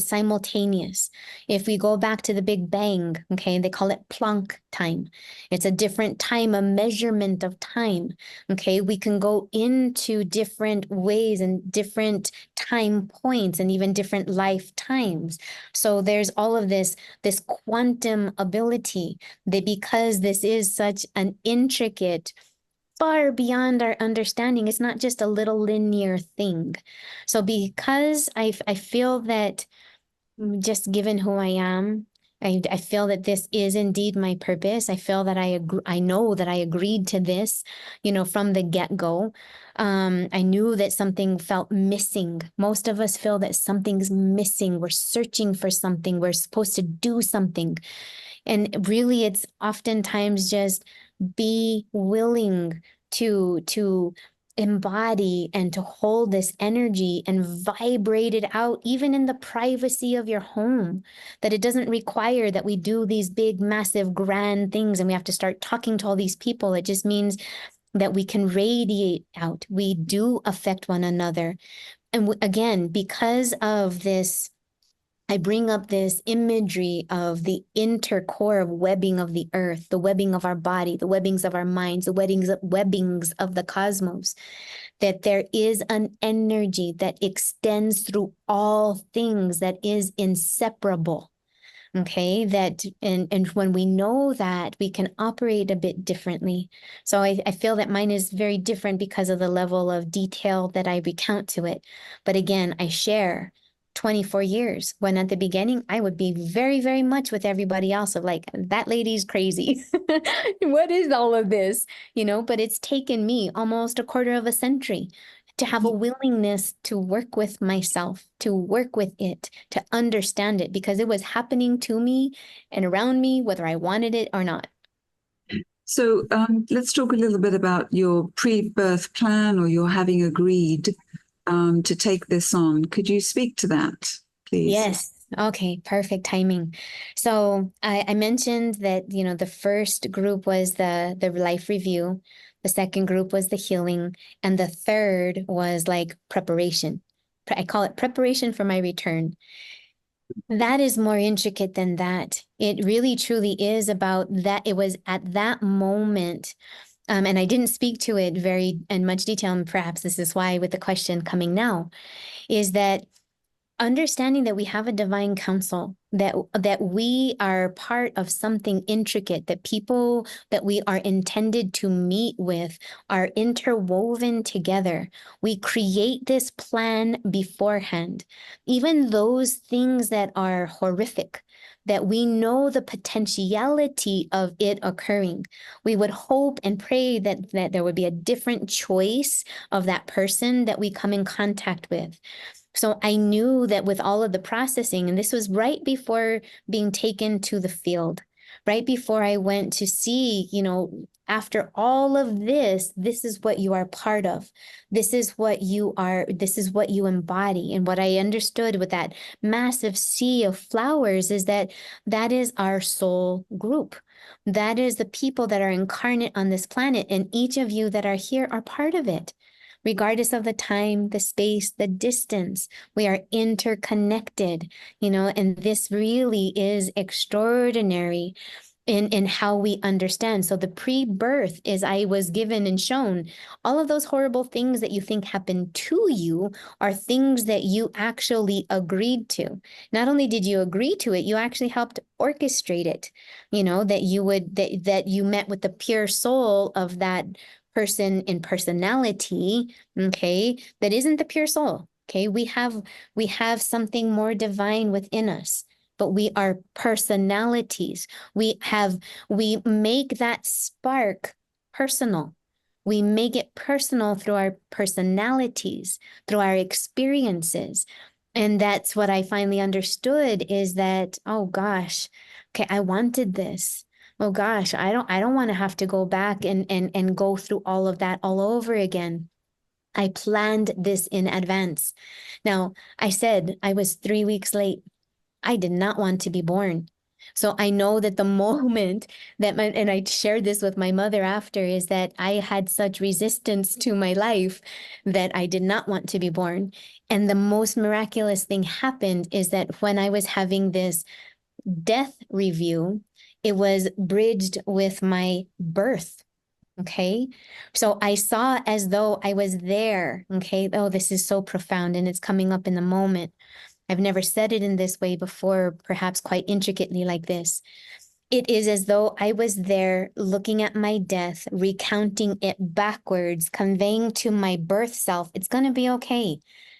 B: simultaneous. If we go back to the Big Bang, okay, they call it Planck time. It's a different time, a measurement of time. Okay, we can go into different ways and different time points and even different lifetimes. So there's all of this quantum ability that because this is such an intricate far beyond our understanding. It's not just a little linear thing. So because I feel that just given who I am, I feel that this is indeed my purpose. I feel that I know that I agreed to this, from the get-go. I knew that something felt missing. Most of us feel that something's missing. We're searching for something. We're supposed to do something. And really, it's oftentimes just be willing to embody and to hold this energy and vibrate it out, even in the privacy of your home, that it doesn't require that we do these big, massive, grand things and we have to start talking to all these people. It just means that we can radiate out. We do affect one another. And again, because of this, I bring up this imagery of the intercore of webbing of the earth, the webbing of our body, the webbings of our minds, the webbings of the cosmos, that there is an energy that extends through all things that is inseparable. Okay, and when we know that, we can operate a bit differently. So I feel that mine is very different because of the level of detail that I recount to it. But again, I share 24 years when at the beginning I would be very, very much with everybody else of like, that lady's crazy. What is all of this? But it's taken me almost a quarter of a century to have a willingness to work with myself, to work with it, to understand it, because it was happening to me and around me, whether I wanted it or not.
A: So let's talk a little bit about your pre-birth plan or your having agreed to take this on. Could you speak to that, please?
B: Yes. Okay, perfect timing. So I mentioned that, the first group was the life review. The second group was the healing. And the third was like preparation. I call it preparation for my return. That is more intricate than that. It really truly is about that. It was at that moment, and I didn't speak to it very in much detail, and perhaps this is why with the question coming now, is that understanding that we have a divine counsel, that we are part of something intricate, that people that we are intended to meet with are interwoven together. We create this plan beforehand. Even those things that are horrific, that we know the potentiality of it occurring. We would hope and pray that there would be a different choice of that person that we come in contact with. So I knew that with all of the processing, and this was right before being taken to the field, right before I went to see, after all of this, this is what you are part of. This is what you are, this is what you embody. And what I understood with that massive sea of flowers is that that is our soul group. That is the people that are incarnate on this planet. And each of you that are here are part of it. Regardless of the time, the space, the distance, we are interconnected, and this really is extraordinary in how we understand. So the pre-birth is I was given and shown all of those horrible things that you think happened to you are things that you actually agreed to. Not only did you agree to it, you actually helped orchestrate it, that you met with the pure soul of that person in personality, okay, that isn't the pure soul. Okay, we have something more divine within us, but we are personalities. We make that spark personal. We make it personal through our personalities, through our experiences. And that's what I finally understood is that, oh gosh, okay, I wanted this. Oh gosh, I don't want to have to go back and go through all of that all over again. I planned this in advance. Now, I said I was 3 weeks late. I did not want to be born. So I know that the moment that and I shared this with my mother after, is that I had such resistance to my life that I did not want to be born. And the most miraculous thing happened is that when I was having this death review, it was bridged with my birth. Okay. So I saw as though I was there. Okay. Oh, this is so profound and it's coming up in the moment. I've never said it in this way before, perhaps quite intricately like this. It is as though I was there looking at my death, recounting it backwards, conveying to my birth self, it's going to be okay.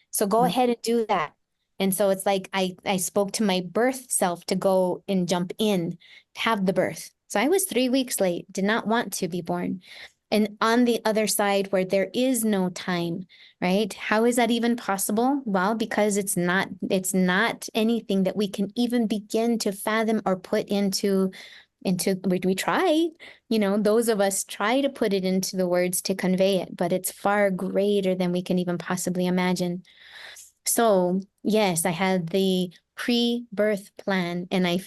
B: So go ahead and do that. And so it's like I spoke to my birth self to go and jump in, have the birth. So I was 3 weeks late, did not want to be born. And on the other side, where there is no time, right? How is that even possible? Well, because it's not anything that we can even begin to fathom or put into we try, those of us try to put it into the words to convey it, but it's far greater than we can even possibly imagine. So yes, I had the pre-birth plan, and I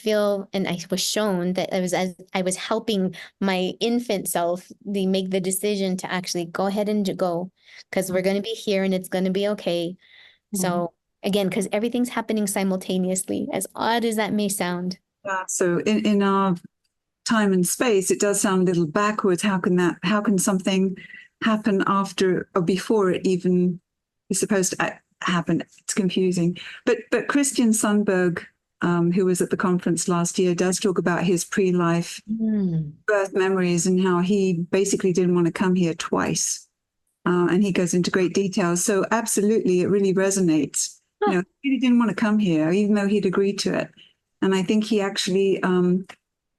B: was shown that as I was helping my infant self make the decision to actually go ahead and go, because we're going to be here and it's going to be okay. So again, because everything's happening simultaneously, as odd as that may sound.
A: So in our time and space, it does sound a little backwards. How can something happen after or before it even is supposed to happen? It's confusing. But Christian Sundberg, who was at the conference last year, does talk about his pre-life birth memories and how he basically didn't want to come here twice. And he goes into great detail. So absolutely, it really resonates. He really didn't want to come here, even though he'd agreed to it. And I think he actually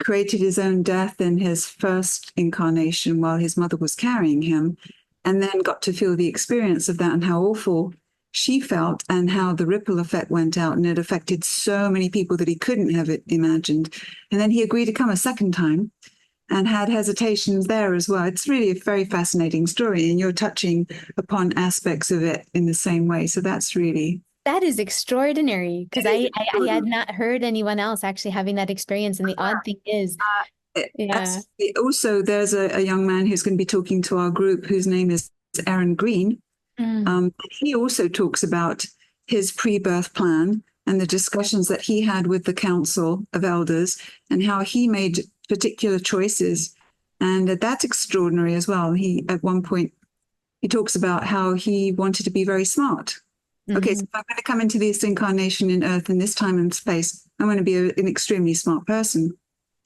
A: created his own death in his first incarnation while his mother was carrying him, and then got to feel the experience of that and how awful she felt and how the ripple effect went out, and it affected so many people that he couldn't have it imagined. And then he agreed to come a second time and had hesitations there as well. It's really a very fascinating story, and you're touching upon aspects of it in the same way. So that
B: is extraordinary, because I had not heard anyone else actually having that experience. And the odd thing is,
A: also, there's a young man who's going to be talking to our group whose name is Aaron Green. He also talks about his pre-birth plan and the discussions that he had with the Council of Elders and how he made particular choices. And that's extraordinary as well. At one point, he talks about how he wanted to be very smart. Okay,
B: Mhm.
A: so if I'm going to come into this incarnation in Earth in this time and space, I'm going to be an extremely smart person.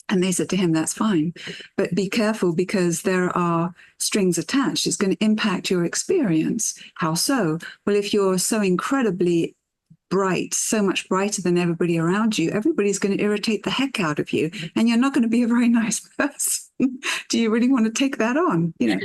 A: And they said to him, that's fine. But be careful because there are strings attached. It's going to impact your experience. How so? Well, if you're so incredibly bright, so much brighter than everybody around you, everybody's going to irritate the heck out of you. And you're not going to be a very nice person. Do you really want to take that on? You know,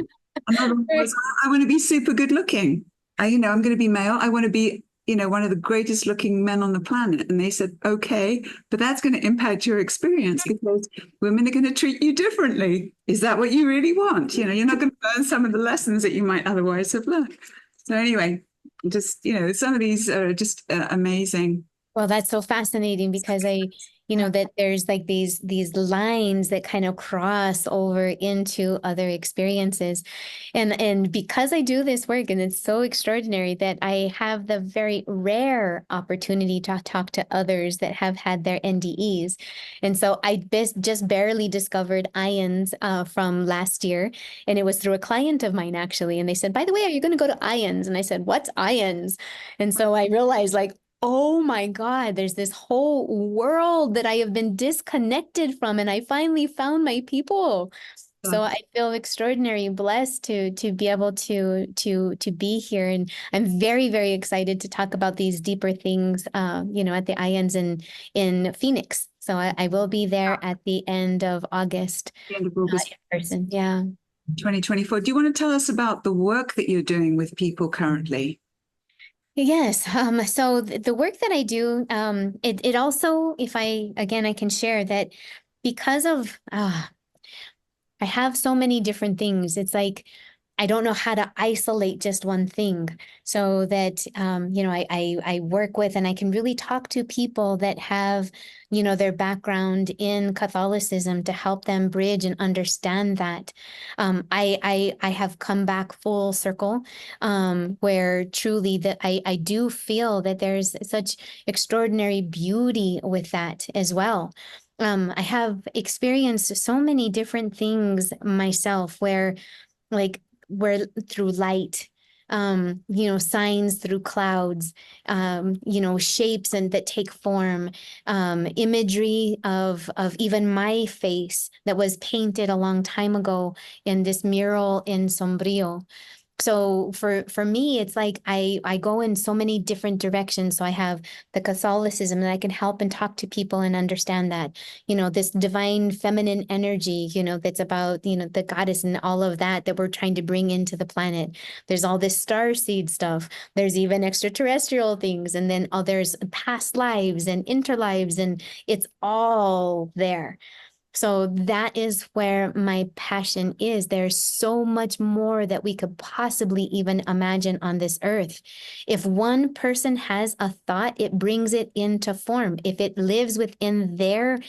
A: another one was, I want to be super good looking. I'm going to be male. I want to be, one of the greatest looking men on the planet. And they said, okay, but that's going to impact your experience because women are going to treat you differently. Is that what you really want? You're not going to learn some of the lessons that you might otherwise have learned. So anyway, just, some of these are just amazing.
B: Well, that's so fascinating because that there's like these lines that kind of cross over into other experiences. And because I do this work and it's so extraordinary that I have the very rare opportunity to talk to others that have had their NDEs. And so I just barely discovered ions from last year. And it was through a client of mine, actually. And they said, by the way, are you going to go to ions? And I said, what's ions? And so I realized, like, oh my God, there's this whole world that I have been disconnected from, and I finally found my people. So I feel extraordinarily blessed to be able to be here, and I'm very, very excited to talk about these deeper things, at the IONS in Phoenix. So I will be there at the end of August.
A: The end of August,
B: in person. Yeah.
A: 2024. Do you want to tell us about the work that you're doing with people currently?
B: Yes. So the work that I do, it also, if I can share that because of, I have so many different things. It's like I don't know how to isolate just one thing, so that I work with and I can really talk to people that have their background in Catholicism to help them bridge and understand that. I have come back full circle, where truly that I do feel that there's such extraordinary beauty with that as well. I have experienced so many different things myself like where through light, signs through clouds, shapes and that take form, imagery of even my face that was painted a long time ago in this mural in Sombrio. So for me, it's like I go in so many different directions. So I have the Catholicism that I can help and talk to people and understand that, this divine feminine energy, that's about, the goddess and all of that we're trying to bring into the planet. There's all this star seed stuff. There's even extraterrestrial things. And then there's past lives and interlives, and it's all there. So that is where my passion is. There's so much more that we could possibly even imagine on this earth. If one person has a thought, it brings it into form. If it lives within their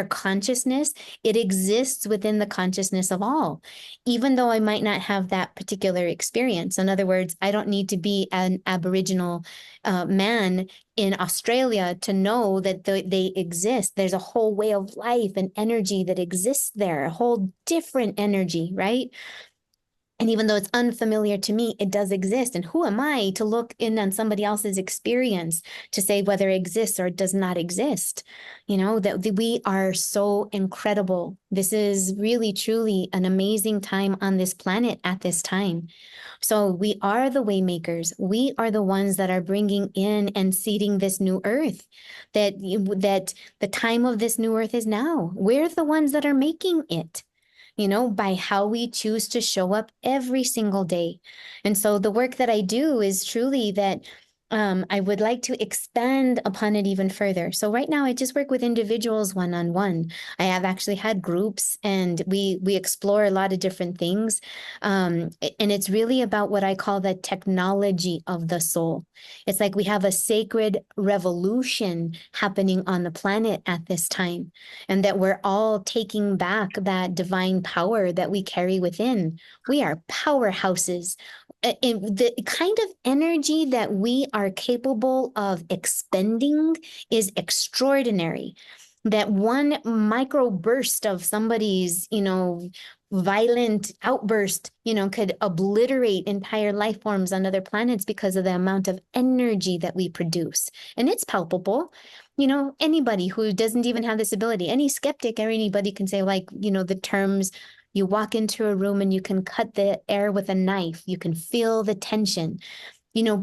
B: consciousness, it exists within the consciousness of all, even though I might not have that particular experience. In other words, I don't need to be an Aboriginal man in Australia to know that they exist. There's a whole way of life and energy that exists there, a whole different energy, right? And even though it's unfamiliar to me, it does exist. And who am I to look in on somebody else's experience to say whether it exists or it does not exist? That we are so incredible. This is really, truly an amazing time on this planet at this time. So we are the waymakers. We are the ones that are bringing in and seeding this new earth. That the time of this new earth is now. We're the ones that are making it, by how we choose to show up every single day. And so the work that I do is truly that I would like to expand upon it even further. So right now I just work with individuals one-on-one. I have actually had groups, and we explore a lot of different things. And it's really about what I call the technology of the soul. It's like we have a sacred revolution happening on the planet at this time, and that we're all taking back that divine power that we carry within. We are powerhouses. The kind of energy that we are capable of expending is extraordinary. That one micro burst of somebody's, violent outburst, could obliterate entire life forms on other planets because of the amount of energy that we produce. And it's palpable. Anybody who doesn't even have this ability, any skeptic or anybody can say, like, the terms, you walk into a room and you can cut the air with a knife. You can feel the tension.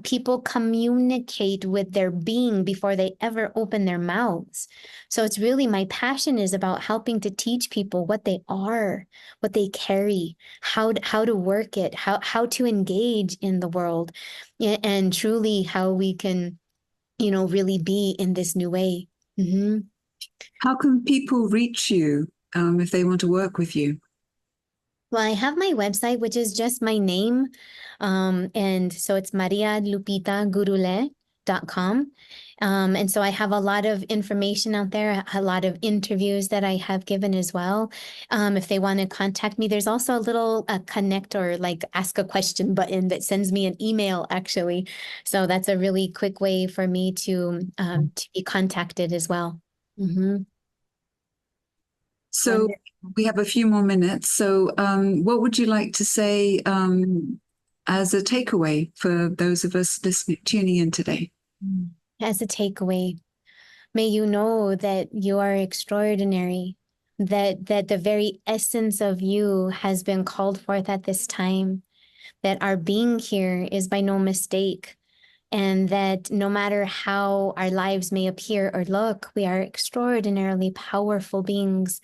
B: People communicate with their being before they ever open their mouths. So it's really, my passion is about helping to teach people what they are, what they carry, how to work it, how to engage in the world, and truly how we can, really be in this new way. Mm-hmm.
A: How can people reach you if they want to work with you?
B: Well, I have my website, which is just my name. And so it's reality-transcending.com. And so I have a lot of information out there, a lot of interviews that I have given as well. If they want to contact me, there's also a little connect or like ask a question button that sends me an email, actually. So that's a really quick way for me to be contacted as well. Mm-hmm.
A: So we have a few more minutes. So what would you like to say as a takeaway for those of us listening, tuning in today?
B: As a takeaway, may you know that you are extraordinary, that the very essence of you has been called forth at this time, that our being here is by no mistake, and that no matter how our lives may appear or look, we are extraordinarily powerful beings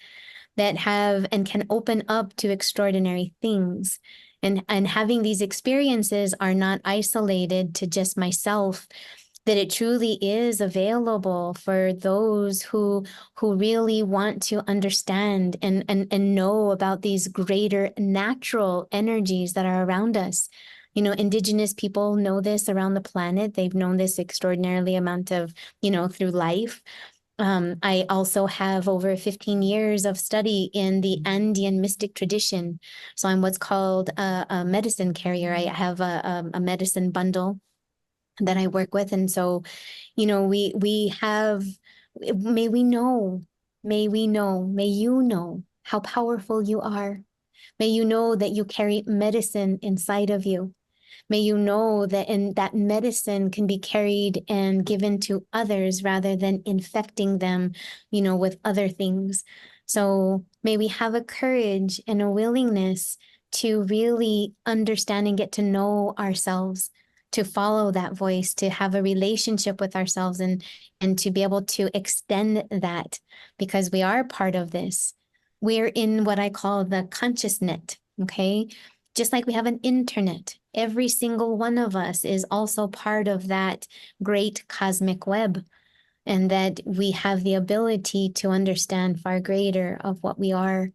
B: that have and can open up to extraordinary things. And having these experiences are not isolated to just myself, that it truly is available for those who really want to understand and know about these greater natural energies that are around us. Indigenous people know this around the planet. They've known this extraordinarily amount of, through life. I also have over 15 years of study in the Andean mystic tradition. So I'm what's called a medicine carrier. I have a medicine bundle that I work with. And so, we have, may we know, may you know how powerful you are. May you know that you carry medicine inside of you. May you know that medicine can be carried and given to others rather than infecting them, with other things. So may we have a courage and a willingness to really understand and get to know ourselves, to follow that voice, to have a relationship with ourselves, and to be able to extend that, because we are part of this. We're in what I call the conscious net, okay? Just like we have an internet, every single one of us is also part of that great cosmic web, and that we have the ability to understand far greater of what we are.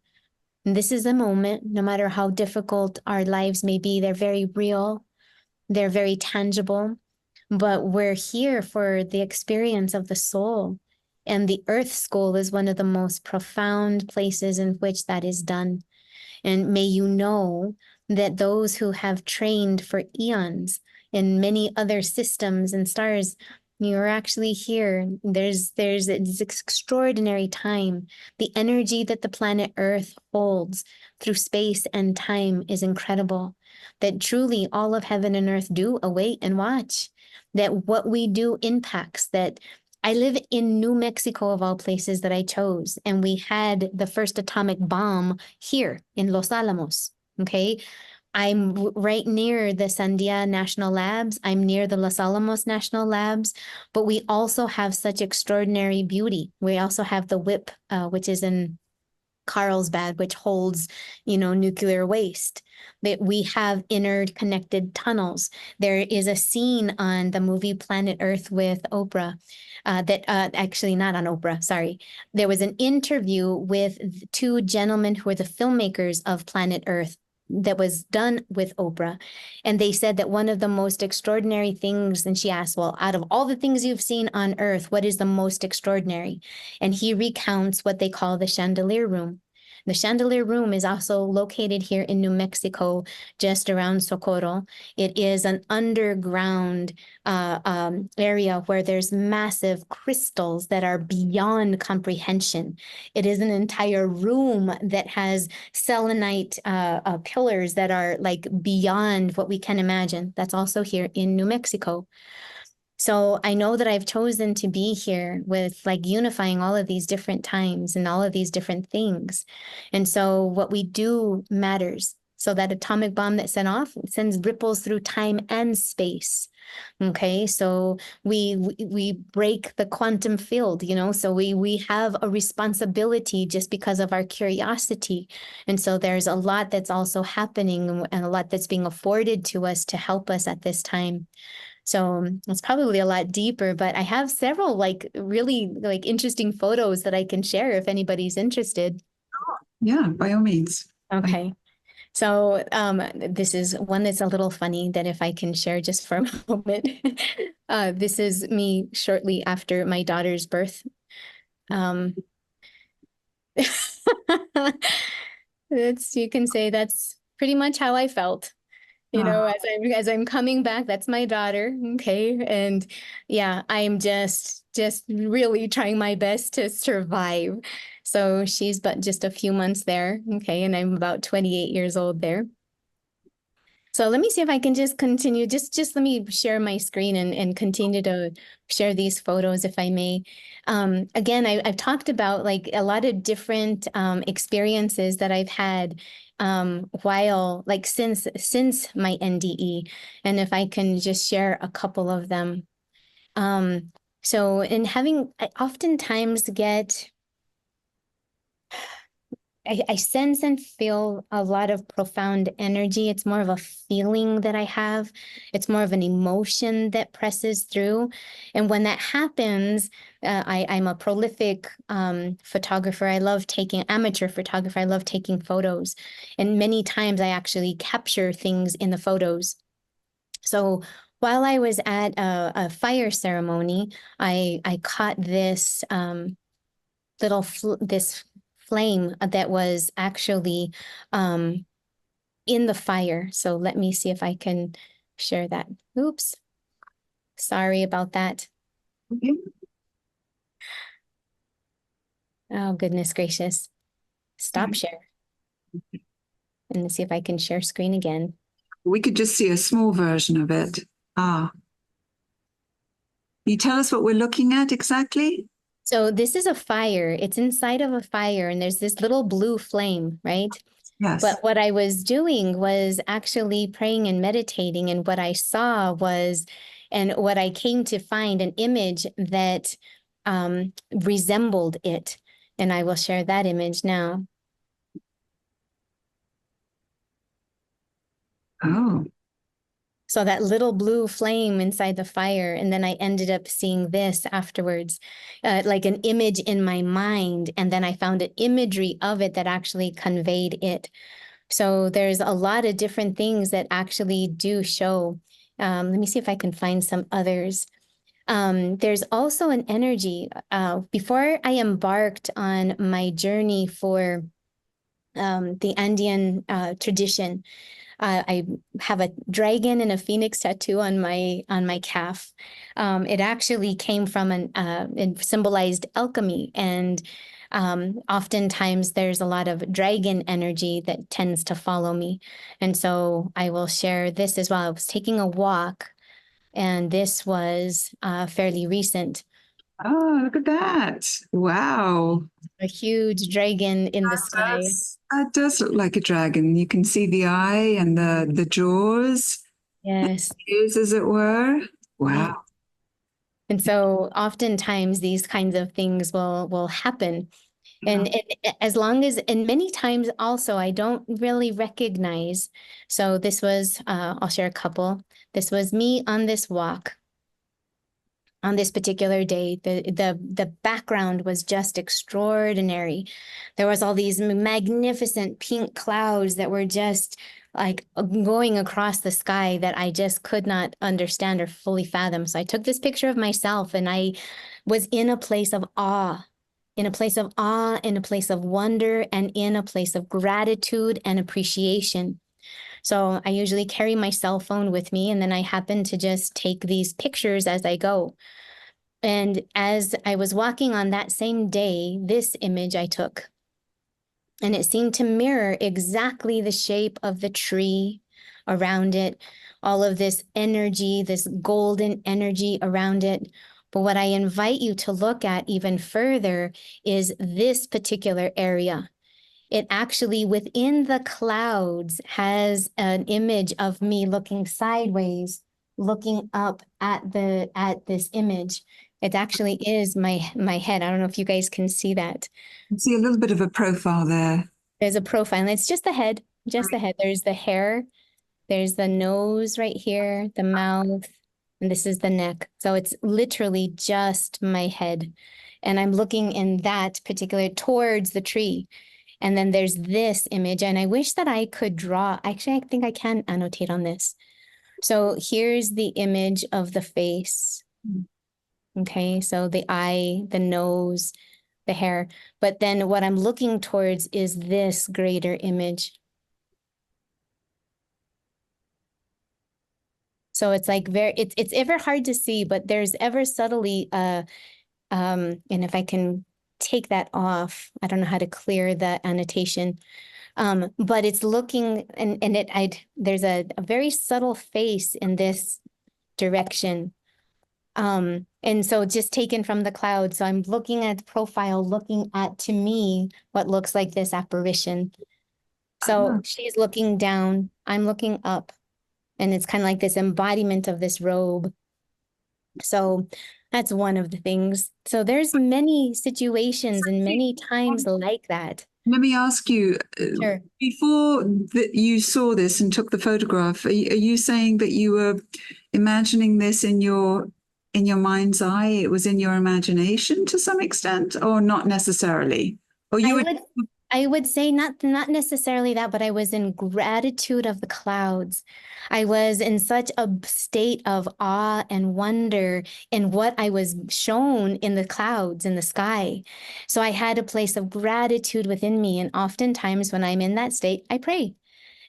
B: And this is a moment, no matter how difficult our lives may be, they're very real, they're very tangible, but we're here for the experience of the soul. And the earth school is one of the most profound places in which that is done. And may you know that those who have trained for eons in many other systems and stars, you're actually here. There's this extraordinary time. The energy that the planet Earth holds through space and time is incredible. That truly all of heaven and earth do await and watch. That what we do impacts. That I live in New Mexico, of all places that I chose, and we had the first atomic bomb here in Los Alamos. Okay. I'm right near the Sandia National Labs. I'm near the Los Alamos National Labs, but we also have such extraordinary beauty. We also have the WIP, which is in Carlsbad, which holds, nuclear waste. That we have interconnected tunnels. There is a scene on the movie Planet Earth with Oprah, that actually not on Oprah, sorry. There was an interview with two gentlemen who were the filmmakers of Planet Earth that was done with Oprah. And they said that one of the most extraordinary things, and she asked, well, out of all the things you've seen on Earth, what is the most extraordinary? And he recounts what they call the chandelier room. The Chandelier Room is also located here in New Mexico, just around Socorro. It is an underground area where there's massive crystals that are beyond comprehension. It is an entire room that has selenite pillars that are like beyond what we can imagine. That's also here in New Mexico. So I know that I've chosen to be here with like unifying all of these different times and all of these different things. And so what we do matters. So that atomic bomb that sent off sends ripples through time and space. Okay, so we break the quantum field, you know, so we have a responsibility just because of our curiosity. And so there's a lot that's also happening and a lot that's being afforded to us to help us at this time. So it's probably a lot deeper, but I have several like really like interesting photos that I can share if anybody's interested.
A: Yeah, by all means.
B: Okay. So this is one that's a little funny that if I can share just for a moment. This is me shortly after my daughter's birth. Um, you can say that's pretty much how I felt. You know, as I'm coming back, that's my daughter, okay? And yeah, I'm just really trying my best to survive. So she's but just a few months there, okay? And I'm about 28 years old there. So let me see if I can just continue. Just let me share my screen and continue to share these photos if I may. Again, I've talked about like a lot of different experiences that I've had while like since my NDE, and if I can just share a couple of them. So in having, I oftentimes get I sense and feel a lot of profound energy. It's more of a feeling that I have. It's more of an emotion that presses through. And when that happens, I'm a prolific photographer. I love taking amateur photographer. I love taking photos. And many times I actually capture things in the photos. So while I was at a fire ceremony, I caught this this flame that was actually in the fire. So let me see if I can share that. Oops. Sorry about that.
A: Okay.
B: Oh, goodness gracious. Stop share. And let's see if I can share screen again.
A: We could just see a small version of it. Can you tell us what we're looking at exactly?
B: So this is a fire. It's inside of a fire, and there's this little blue flame, right?
A: Yes.
B: But what I was doing was actually praying and meditating, and what I saw was, and what I came to find, an image that resembled it. And I will share that image now.
A: Oh.
B: So that little blue flame inside the fire. And then I ended up seeing this afterwards, like an image in my mind. And then I found an imagery of it that actually conveyed it. So there's a lot of different things that actually do show. Let me see if I can find some others. There's also an energy. Before I embarked on my journey for the Andean tradition, I have a dragon and a phoenix tattoo on my calf. It actually came from it symbolized alchemy, and oftentimes there's a lot of dragon energy that tends to follow me. And so I will share this as well. I was taking a walk, and this was fairly recent.
A: Oh, look at that. Wow.
B: A huge dragon in the sky.
A: That does look like a dragon. You can see the eye and the jaws,
B: Yes.
A: ears, as it were. Wow.
B: And so oftentimes these kinds of things will happen. And as long as, and many times also, I don't really recognize. So this was, I'll share a couple. This was me on this walk on this particular day. The background was just extraordinary. There was all these magnificent pink clouds that were just like going across the sky that I just could not understand or fully fathom. So I took this picture of myself, and I was in a place of awe. in a place of awe, in a place of wonder, and in a place of gratitude and appreciation. So I usually carry my cell phone with me, and then I happen to just take these pictures as I go. And as I was walking on that same day, this image I took, and it seemed to mirror exactly the shape of the tree around it, all of this energy, this golden energy around it. But what I invite you to look at even further is this particular area. It actually, within the clouds, has an image of me looking sideways, looking up at this image. It actually is my head. I don't know if you guys can see that.
A: I see a little bit of a profile there.
B: There's a profile, and it's just the head, just the head. There's the hair, there's the nose right here, the mouth, and this is the neck. So it's literally just my head. And I'm looking in that particular towards the tree. And then there's this image, and I wish that I could draw. Actually, I think I can annotate on this. So here's the image of the face. Okay, so the eye, the nose, the hair. But then what I'm looking towards is this greater image. So it's like it's ever hard to see, but there's ever subtly and if I can take that off, I don't know how to clear the annotation. But it's looking and there's a very subtle face in this direction. And so just taken from the cloud. So I'm looking at the profile, looking at, to me, what looks like this apparition. So she's looking down, I'm looking up, and it's kind of like this embodiment of this robe. So that's one of the things. So there's many situations and many times like that.
A: Let me ask you,
B: Sure.
A: before you saw this and took the photograph, are you saying that you were imagining this in your mind's eye? It was in your imagination to some extent, or not necessarily? Or
B: I would say not necessarily that, but I was in gratitude of the clouds. I was in such a state of awe and wonder in what I was shown in the clouds, in the sky. So I had a place of gratitude within me. And oftentimes when I'm in that state, I pray.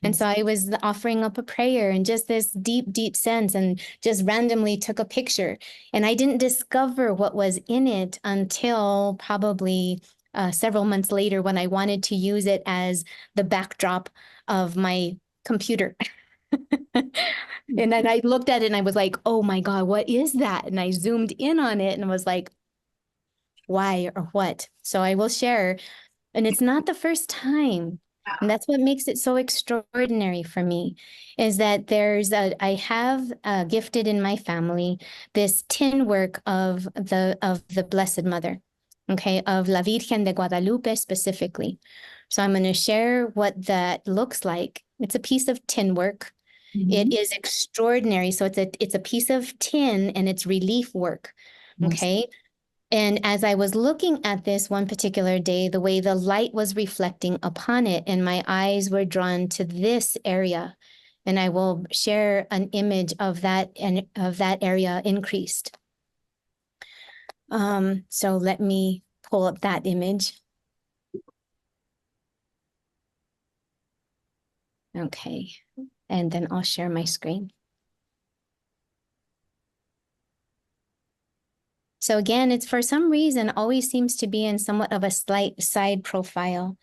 B: And so I was offering up a prayer and just this deep, deep sense, and just randomly took a picture. And I didn't discover what was in it until probably several months later, when I wanted to use it as the backdrop of my computer. And then I looked at it and I was like, oh my God, what is that? And I zoomed in on it and was like, why or what? So I will share. And it's not the first time. And that's what makes it so extraordinary for me, is that I have gifted in my family this tin work of the Blessed Mother, okay, of La Virgen de Guadalupe specifically. So I'm going to share what that looks like. It's a piece of tin work. It is extraordinary. So it's a piece of tin and it's relief work, okay? And as I was looking at this one particular day, the way the light was reflecting upon it, and my eyes were drawn to this area, and I will share an image of that and of that area increased. So let me pull up that image. Okay, and then I'll share my screen. So again, it's for some reason always seems to be in somewhat of a slight side profile.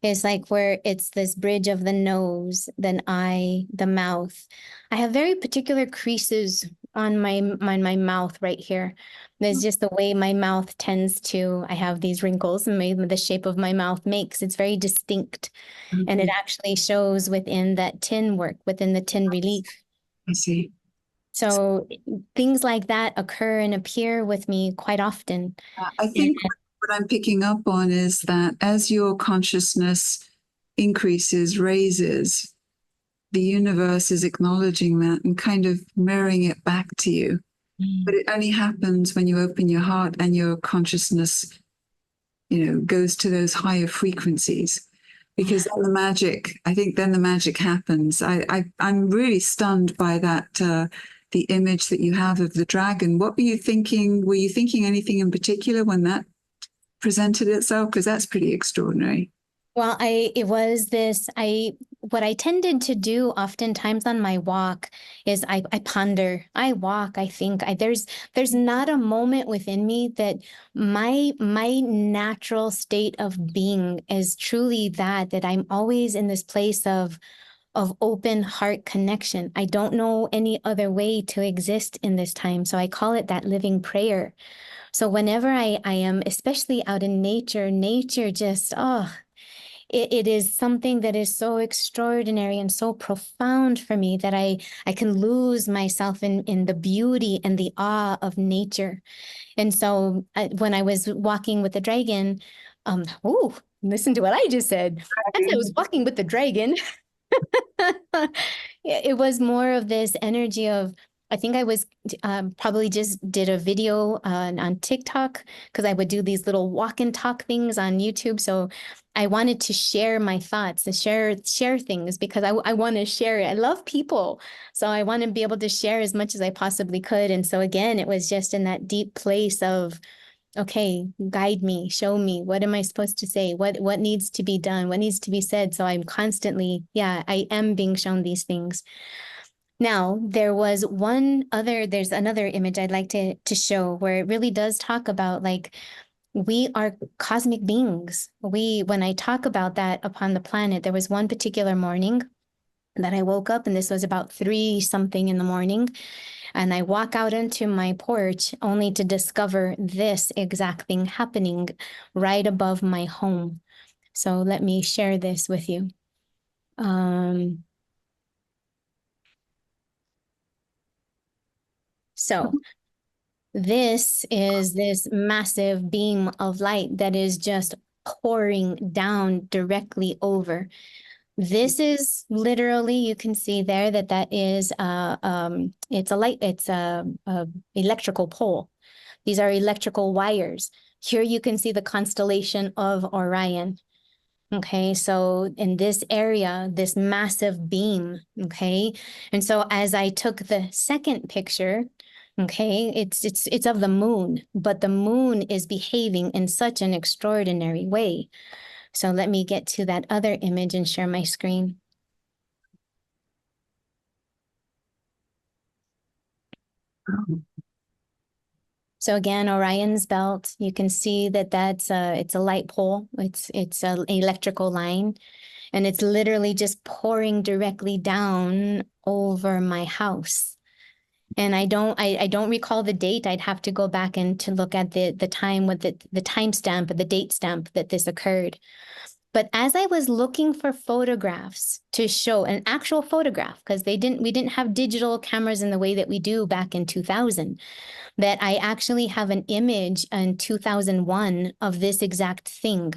B: It's like where it's this bridge of the nose, then eye, the mouth. I have very particular creases on my mouth right here. There's just the way my mouth tends to, I have these wrinkles, and the shape of my mouth makes, it's very distinct. And it actually shows within that tin work, within the tin relief.
A: I see.
B: So things like that occur and appear with me quite often.
A: I think what I'm picking up on is that as your consciousness increases, raises, the universe is acknowledging that and kind of mirroring it back to you. But it only happens when you open your heart and your consciousness, goes to those higher frequencies. Because then the magic happens. I'm really stunned by that, the image that you have of the dragon. What were you thinking? Were you thinking anything in particular when that presented itself? Because that's pretty extraordinary.
B: Well, what I tended to do oftentimes on my walk is I ponder, I walk, I think. There's not a moment within me that my natural state of being is truly that I'm always in this place of open heart connection. I don't know any other way to exist in this time. So I call it that living prayer. So whenever I am, especially out in nature just, it is something that is so extraordinary and so profound for me that I can lose myself in the beauty and the awe of nature. And so when I was walking with the dragon, listen to what I just said. As I was walking with the dragon, it was more of this energy of, I think I was probably just did a video on TikTok because I would do these little walk and talk things on YouTube. So I wanted to share my thoughts and share things because I want to share it. I love people. So I want to be able to share as much as I possibly could. And so again, it was just in that deep place of, okay, guide me, show me, what am I supposed to say? What needs to be done? What needs to be said? So I'm constantly, I am being shown these things. Now, there's another image I'd like to show where it really does talk about like we are cosmic beings. When I talk about that upon the planet, there was one particular morning that I woke up, and this was about 3 something in the morning. And I walk out into my porch only to discover this exact thing happening right above my home. So let me share this with you. So this is this massive beam of light that is just pouring down directly over. This is literally, you can see there that is it's a electrical pole. These are electrical wires. Here you can see the constellation of Orion. Okay, so in this area, this massive beam, okay? And so as I took the second picture, okay, it's of the moon, but the moon is behaving in such an extraordinary way. So let me get to that other image and share my screen. So again, Orion's belt, you can see that's it's a light pole. It's an electrical line, and it's literally just pouring directly down over my house. And I don't recall the date. I'd have to go back and to look at the time with the timestamp or the date stamp that this occurred. But as I was looking for photographs to show an actual photograph, because we didn't have digital cameras in the way that we do back in 2000, that I actually have an image in 2001 of this exact thing.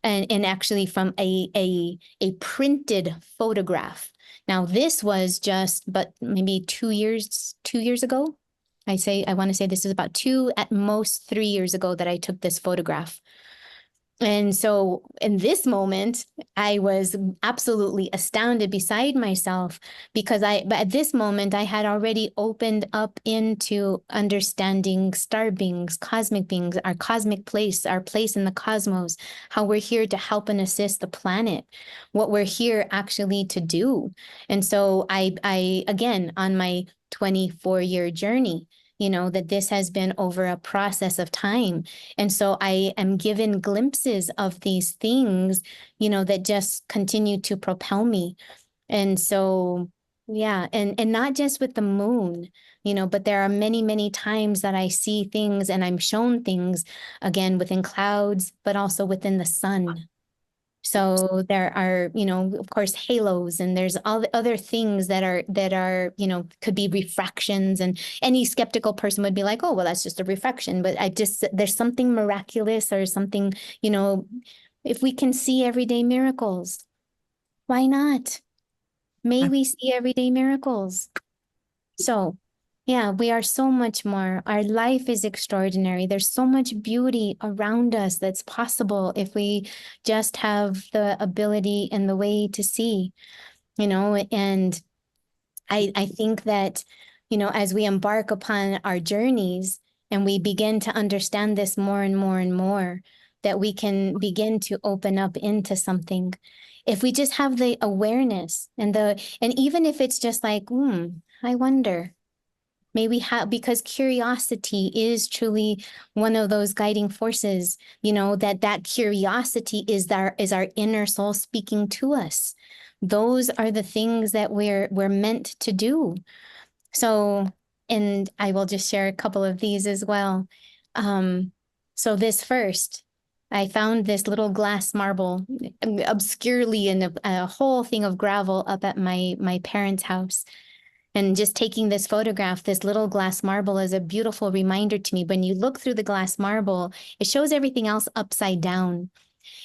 B: And actually from a printed photograph. Now this was but maybe 2 years ago. I want to say this is about 2, at most 3 years ago that I took this photograph. And so in this moment, I was absolutely astounded beside myself because but at this moment, I had already opened up into understanding star beings, our cosmic place, our place in the cosmos, how we're here to help and assist the planet, what we're here actually to do. And so I again, on my 24-year journey, that this has been over a process of time. And so I am given glimpses of these things, that just continue to propel me. And so, yeah, and not just with the moon, but there are many, many times that I see things and I'm shown things again within clouds, but also within the sun. So there are, of course, halos, and there's all the other things that are, could be refractions. And any skeptical person would be like, oh, well, that's just a refraction. But there's something miraculous or something, if we can see everyday miracles, why not? May we see everyday miracles. So yeah, we are so much more. Our life is extraordinary. There's so much beauty around us that's possible if we just have the ability and the way to see, and I think that, as we embark upon our journeys and we begin to understand this more and more and more, that we can begin to open up into something. If we just have the awareness and even if it's just like, I wonder, may we have, because curiosity is truly one of those guiding forces, that curiosity is our inner soul speaking to us. Those are the things that we're meant to do. So, and I will just share a couple of these as well. So this first, I found this little glass marble obscurely in a whole thing of gravel up at my parents' house. And just taking this photograph, this little glass marble, is a beautiful reminder to me. When you look through the glass marble, it shows everything else upside down.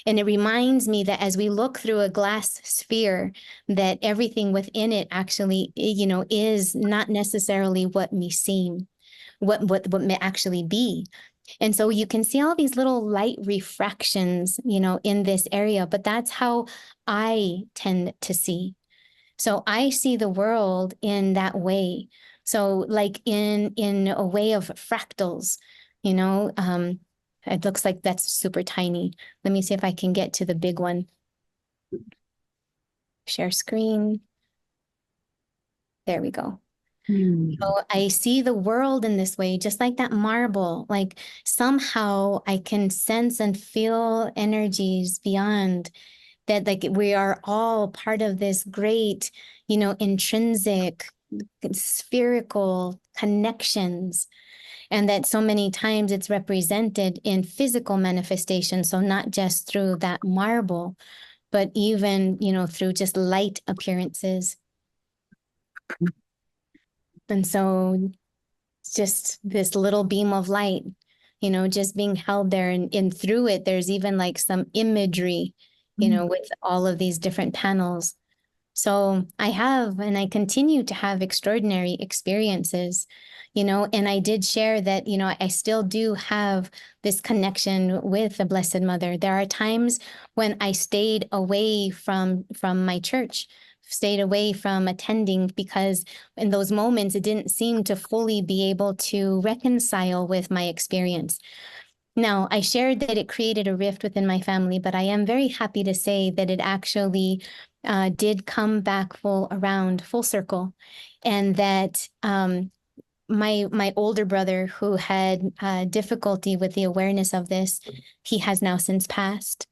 B: And it reminds me that as we look through a glass sphere, that everything within it actually, is not necessarily what may seem, what may actually be. And so you can see all these little light refractions, in this area, but that's how I tend to see. So I see the world in that way. So like in a way of fractals, it looks like that's super tiny. Let me see if I can get to the big one. Share screen. There we go. So I see the world in this way, just like that marble. Like somehow I can sense and feel energies beyond that, like we are all part of this great, intrinsic, spherical connections. And that so many times it's represented in physical manifestation. So not just through that marble, but even, through just light appearances. And so just this little beam of light, just being held there, and through it, there's even like some imagery, with all of these different panels. So I have, and I continue to have extraordinary experiences, and I did share that, I still do have this connection with the Blessed Mother. There are times when I stayed away from my church, stayed away from attending, because in those moments, it didn't seem to fully be able to reconcile with my experience. Now, I shared that it created a rift within my family, but I am very happy to say that it actually did come back full circle, and that my older brother, who had difficulty with the awareness of this, he has now since passed.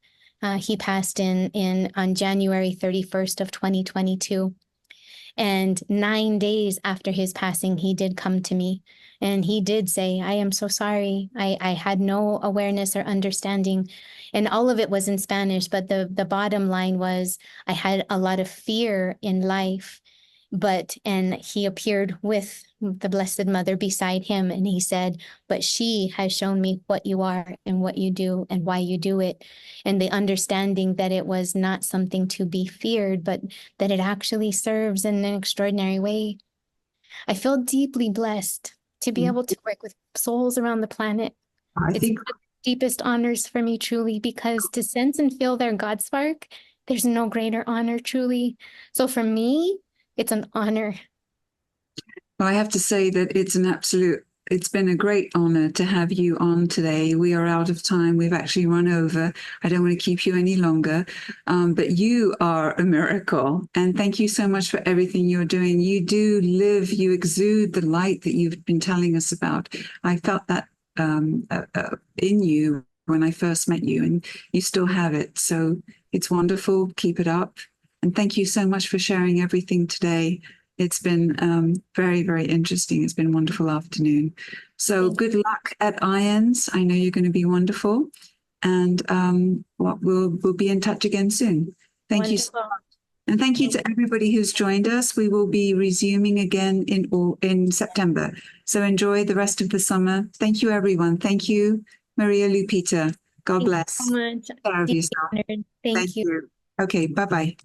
B: He passed on January 31st of 2022. And 9 days after his passing, he did come to me and he did say, I am so sorry. I had no awareness or understanding. And all of it was in Spanish. But the bottom line was, I had a lot of fear in life. And he appeared with the Blessed Mother beside him. And he said, but she has shown me what you are and what you do and why you do it. And the understanding that it was not something to be feared, but that it actually serves in an extraordinary way. I feel deeply blessed to be able to work with souls around the planet. It's one of the deepest honors for me, truly, because to sense and feel their God spark, there's no greater honor, truly. So for me, it's an honor.
A: Well, I have to say that it's been a great honor to have you on today. We are out of time. We've actually run over. I don't want to keep you any longer, but you are a miracle. And thank you so much for everything you're doing. You do live, you exude the light that you've been telling us about. I felt that in you when I first met you, and you still have it. So it's wonderful. Keep it up. And thank you so much for sharing everything today. It's been very, very interesting. It's been a wonderful afternoon. So good luck at IONS. I know you're going to be wonderful. And we'll be in touch again soon. Thank you so much. And thank you to everybody who's joined us. We will be resuming again in September. So enjoy the rest of the summer. Thank you, everyone. Thank you, Maria Lupita. God bless.
B: Thank you so much.
A: Thank you.
B: Thank you.
A: Okay, bye-bye.